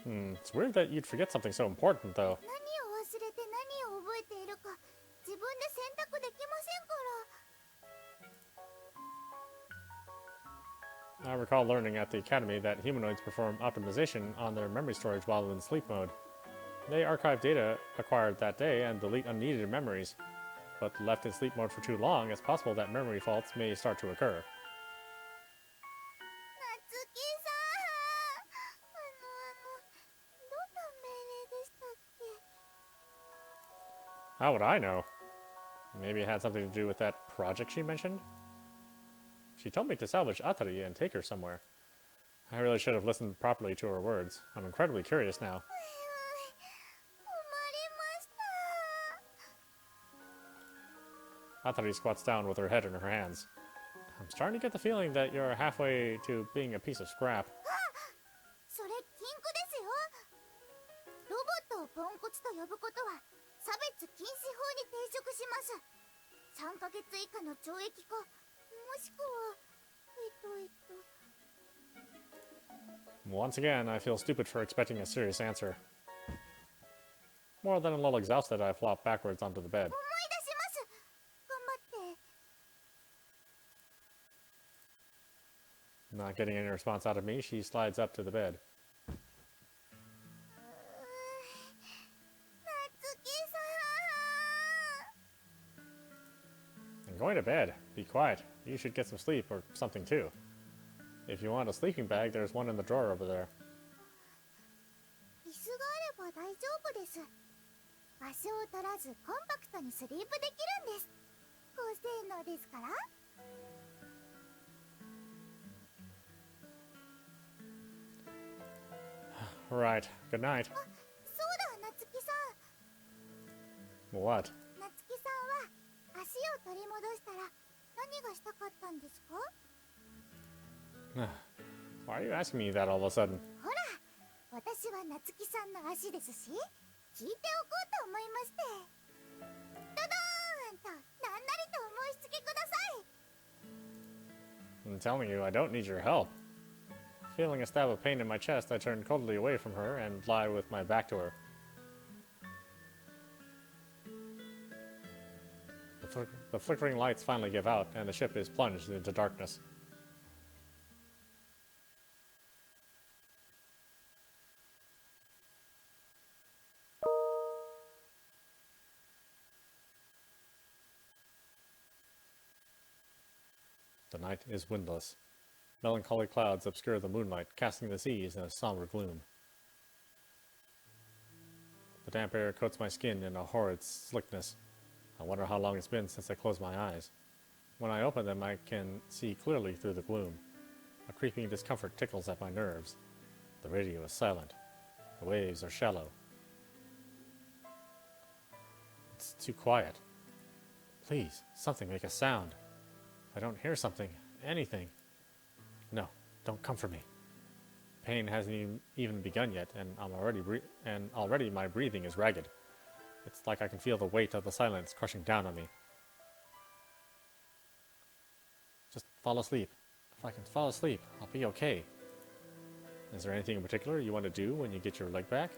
It's weird that you'd forget something so important, though. 何を忘れて何を覚えているか自分で選択できませんから。 I recall learning at the academy that humanoids perform optimization on their memory storage while in sleep mode. They archive data acquired that day and delete unneeded memories. But left in sleep mode for too long, it's possible that memory faults may start to occur. 夏希さん、どんな命令でしたっけ？ How would I know? Maybe it had something to do with that project she mentioned? She told me to salvage Atari and take her somewhere. I really should have listened properly to her words. I'm incredibly curious now. 困りました Atari squats down with her head in her hands. I'm starting to get the feeling that you're halfway to being a piece of scrap. それ禁句ですよ。ロボットをポンコツと呼ぶことは差別禁止法に抵触します。3ヶ月以下の懲役か、もしくはOnce again, I feel stupid for expecting a serious answer. More than a little exhausted, I flop backwards onto the bed. 思い出します。頑張って。 Not getting any response out of me, she slides up to the bed. 夏希さん。 I'm going to bed. Be quiet. You should get some sleep or something too. If you want a sleeping bag, there's one in the drawer over there. 椅子があれば大丈夫です。場所を取らずコンパクトにスリープできるんです。高性能ですから。 Right. Good night. あ、そうだ、夏希さん。 What? 夏希さんは足を取り戻したら何がしたかったんですか？ Why are you asking me that all of a sudden? ほら、私は夏希さんの足ですし、聞いておこうと思いまして。ドドーンとなんなりとお申し付けください。 I'm telling you, I don't need your help. Feeling a stab of pain in my chest, I turn coldly away from her and lie with my back to her. The flickering lights finally give out, and the ship is plunged into darkness. The night is windless. Melancholy clouds obscure the moonlight, casting the seas in a somber gloom. The damp air coats my skin in a horrid slickness. I wonder how long it's been since I closed my eyes. When I open them, I can see clearly through the gloom. A creeping discomfort tickles at my nerves. The radio is silent. The waves are shallow. It's too quiet. Please, something make a sound. If I don't hear something, anything. No, don't comfort me. Pain hasn't even begun yet, and already my breathing is ragged. It's like I can feel the weight of the silence crushing down on me. Just fall asleep. If I can fall asleep, I'll be okay. Is there anything in particular you want to do when you get your leg back?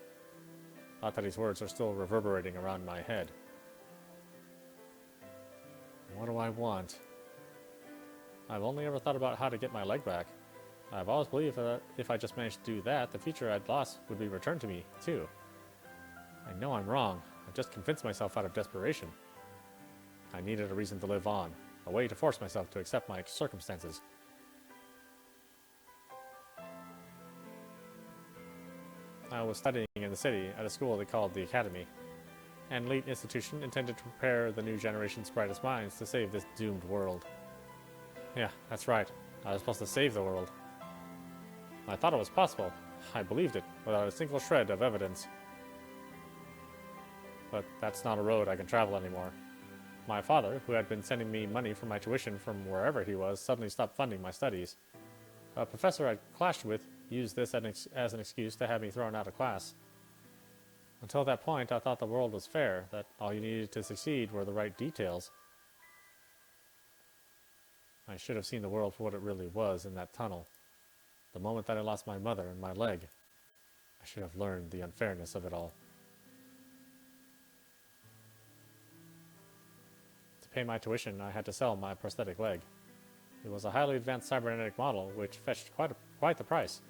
Atari's words are still reverberating around my head. What do I want? I've only ever thought about how to get my leg back. I've always believed that if I just managed to do that, the future I'd lost would be returned to me, too. I know I'm wrong. I've just convinced myself out of desperation. I needed a reason to live on, a way to force myself to accept my circumstances. I was studying in the city at a school they called the Academy, an elite institution intended to prepare the new generation's brightest minds to save this doomed world. Yeah, that's right. I was supposed to save the world. I thought it was possible. I believed it, without a single shred of evidence. But that's not a road I can travel anymore. My father, who had been sending me money for my tuition from wherever he was, suddenly stopped funding my studies. A professor I'd clashed with used this as an excuse to have me thrown out of class. Until that point, I thought the world was fair, that all you needed to succeed were the right details. I should have seen the world for what it really was in that tunnel. The moment that I lost my mother and my leg, I should have learned the unfairness of it all. To pay my tuition, I had to sell my prosthetic leg. It was a highly advanced cybernetic model, which fetched quite the price.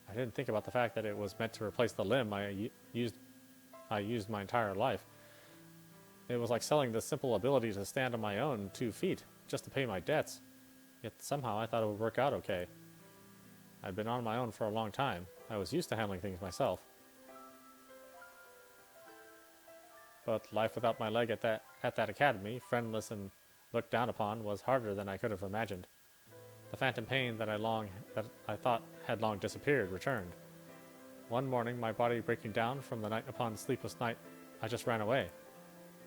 I didn't think about the fact that it was meant to replace the limb I used my entire life. It was like selling the simple ability to stand on my own 2 feet, just to pay my debts. Yet somehow I thought it would work out okay. I'd been on my own for a long time. I was used to handling things myself. But life without my leg at that academy, friendless and looked down upon, was harder than I could have imagined. The phantom pain that I thought had long disappeared returned. One morning, my body breaking down from the night upon sleepless night, I just ran away.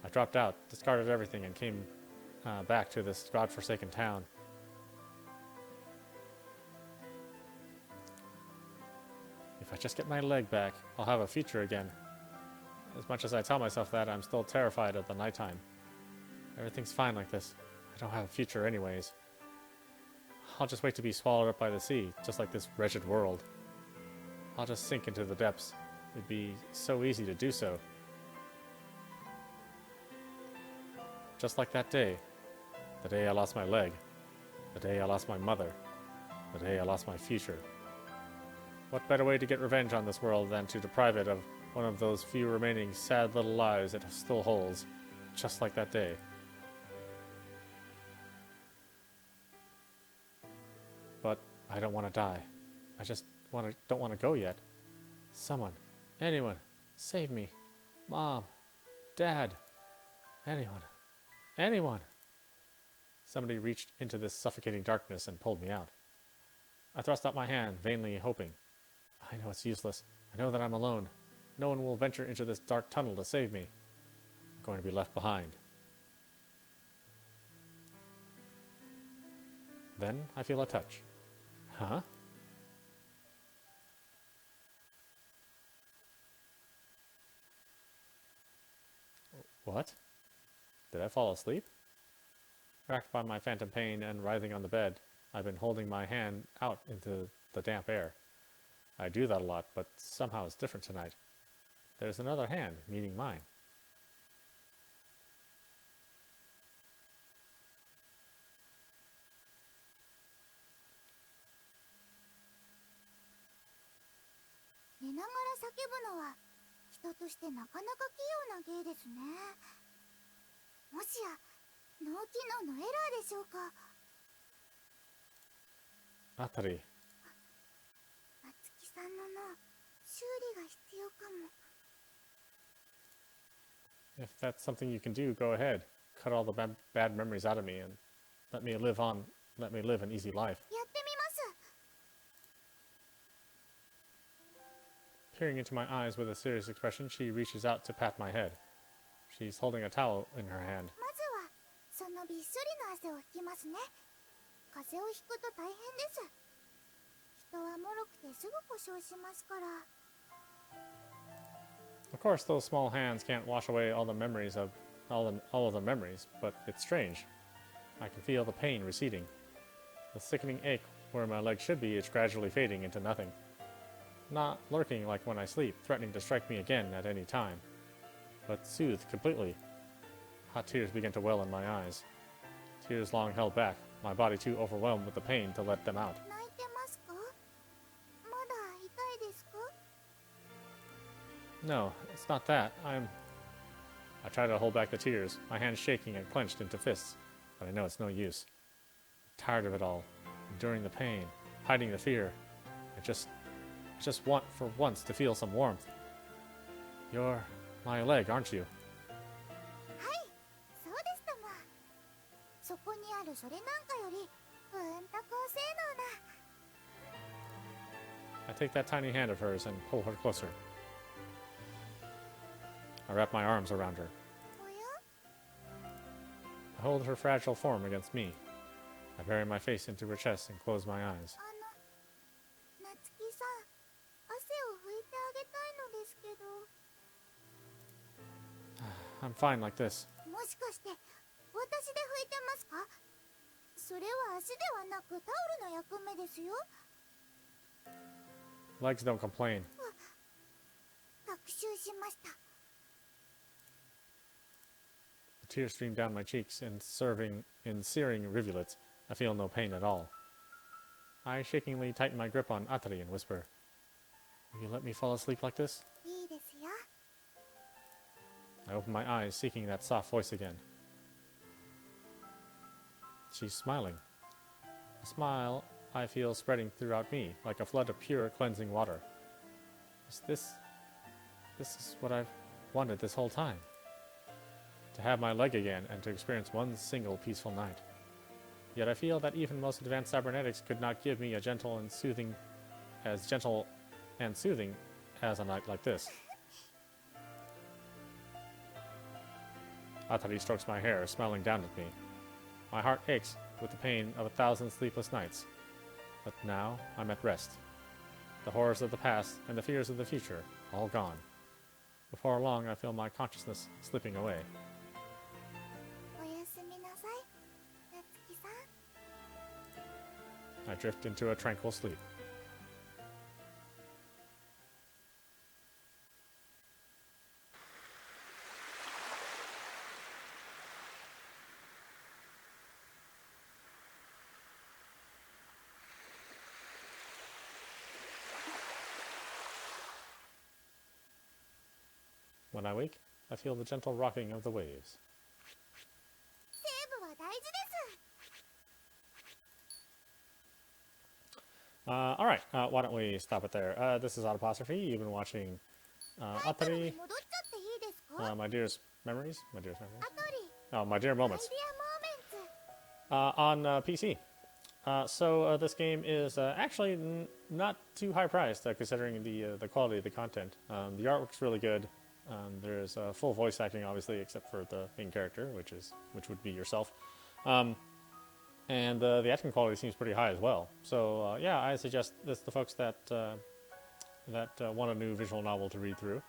I dropped out, discarded everything, and came back to this godforsaken town. If I just get my leg back, I'll have a future again. As much as I tell myself that, I'm still terrified of the nighttime. Everything's fine like this. I don't have a future anyways. I'll just wait to be swallowed up by the sea, just like this wretched world. I'll just sink into the depths. It'd be so easy to do so. Just like that day. The day I lost my leg. The day I lost my mother. The day I lost my future. What better way to get revenge on this world than to deprive it of one of those few remaining sad little lives it still holds, just like that day. But I don't want to die. I just don't want to go yet. Someone, anyone, save me. Mom, Dad, anyone. Somebody reached into this suffocating darkness and pulled me out. I thrust out my hand, vainly hoping. I know it's useless. I know that I'm alone. No one will venture into this dark tunnel to save me. I'm going to be left behind. Then I feel a touch. Huh? What? Did I fall asleep? Racked by my phantom pain and writhing on the bed, I've been holding my hand out into the damp air. I do that a lot, but somehow it's different tonight. There's another hand meeting mine.寝ながら叫ぶのは人としてなかなか器用な芸ですね。もしや脳機能のエラーでしょうか。ATRI. 夏希さんの脳、修理が必要かも。If that's something you can do, go ahead. Cut all the bad memories out of me and let me live an easy life. やってみます。Peering into my eyes with a serious expression, she reaches out to pat my head. She's holding a towel in her hand. まずはそのびっしょりの汗を拭きますね。風邪をひくと大変です。人はもろくてすぐ故障しますから。Of course, those small hands can't wash away all the memories of all of the memories, but it's strange. I can feel the pain receding. The sickening ache where my leg should be is gradually fading into nothing. Not lurking like when I sleep, threatening to strike me again at any time, but soothed completely. Hot tears begin to well in my eyes. Tears long held back, my body too overwhelmed with the pain to let them out. 泣いてますか？まだ痛いですか？ No, it's not that. I try to hold back the tears, my hands shaking and clenched into fists, but I know it's no use. I'm tired of it all, enduring the pain, hiding the fear. I just want for once to feel some warmth. You're my leg, aren't you? はい、そうですとも。そこにあるそれなんかよりうんと高性能な。 I take that tiny hand of hers and pull her closer. I wrap my arms around her. おや？ I hold her fragile form against me. I bury my face into her chest and close my eyes. 夏希さん、汗を拭いてあげたいのですけど。 I'm fine like this. もしかして私で拭いてますか？それは足ではなくタオルの役目ですよ。 Legs don't complain. 学習しました。 The tears stream down my cheeks in searing rivulets. I feel no pain at all. I shakingly tighten my grip on ATRI and whisper, "Will you let me fall asleep like this?" いいですよ。 I open my eyes, seeking that soft voice again. She's smiling. A smile I feel spreading throughout me, like a flood of pure, cleansing water. This is what I've wanted this whole time. To have my leg again and to experience one single peaceful night. Yet I feel that even most advanced cybernetics could not give me a gentle and soothing as a night like this. Atari strokes my hair, smiling down at me. My heart aches with the pain of 1,000 sleepless nights. But now I'm at rest. The horrors of the past and the fears of the future, all gone. Before long, I feel my consciousness slipping away. おやすみなさい、夏希さん。 I drift into a tranquil sleep. When I wake, I feel the gentle rocking of the waves. セーブは大事です。 All right, why don't we stop it there? This is Autopostrophe. You've been watching タイトルに ATRI, 戻っちゃっていいですか？ my dearest memories, my dearest memories. アトリ、 Oh, my dear アイデ moments アモーメンツ。 on PC. So this game is actually not too high priced considering the quality of the content. The artwork's really good. There's full voice acting, obviously, except for the main character, which would be yourself. And the acting quality seems pretty high as well. So yeah, I suggest this to folks that want a new visual novel to read through.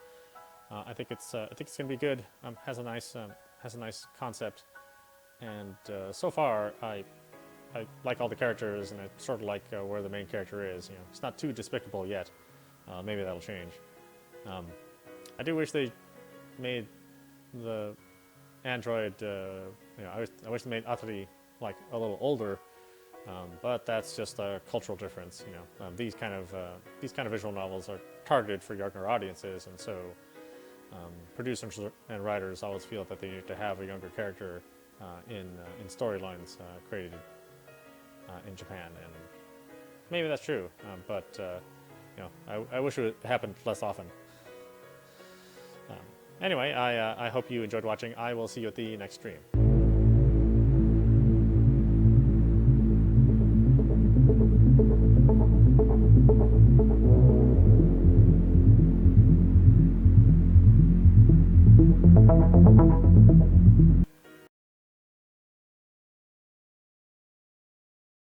I think it's gonna be good. Has a nice concept, and so far I like all the characters, and I sort of like where the main character is. You know, it's not too despicable yet. Maybe that'll change. I do wish they made the android. I wish they made Atari like a little older, but that's just a cultural difference. You know, these kind of visual novels are targeted for younger audiences, and so producers and writers always feel that they need to have a younger character in storylines created in Japan, and maybe that's true. But I wish it happened less often. Anyway, I hope you enjoyed watching. I will see you at the next stream.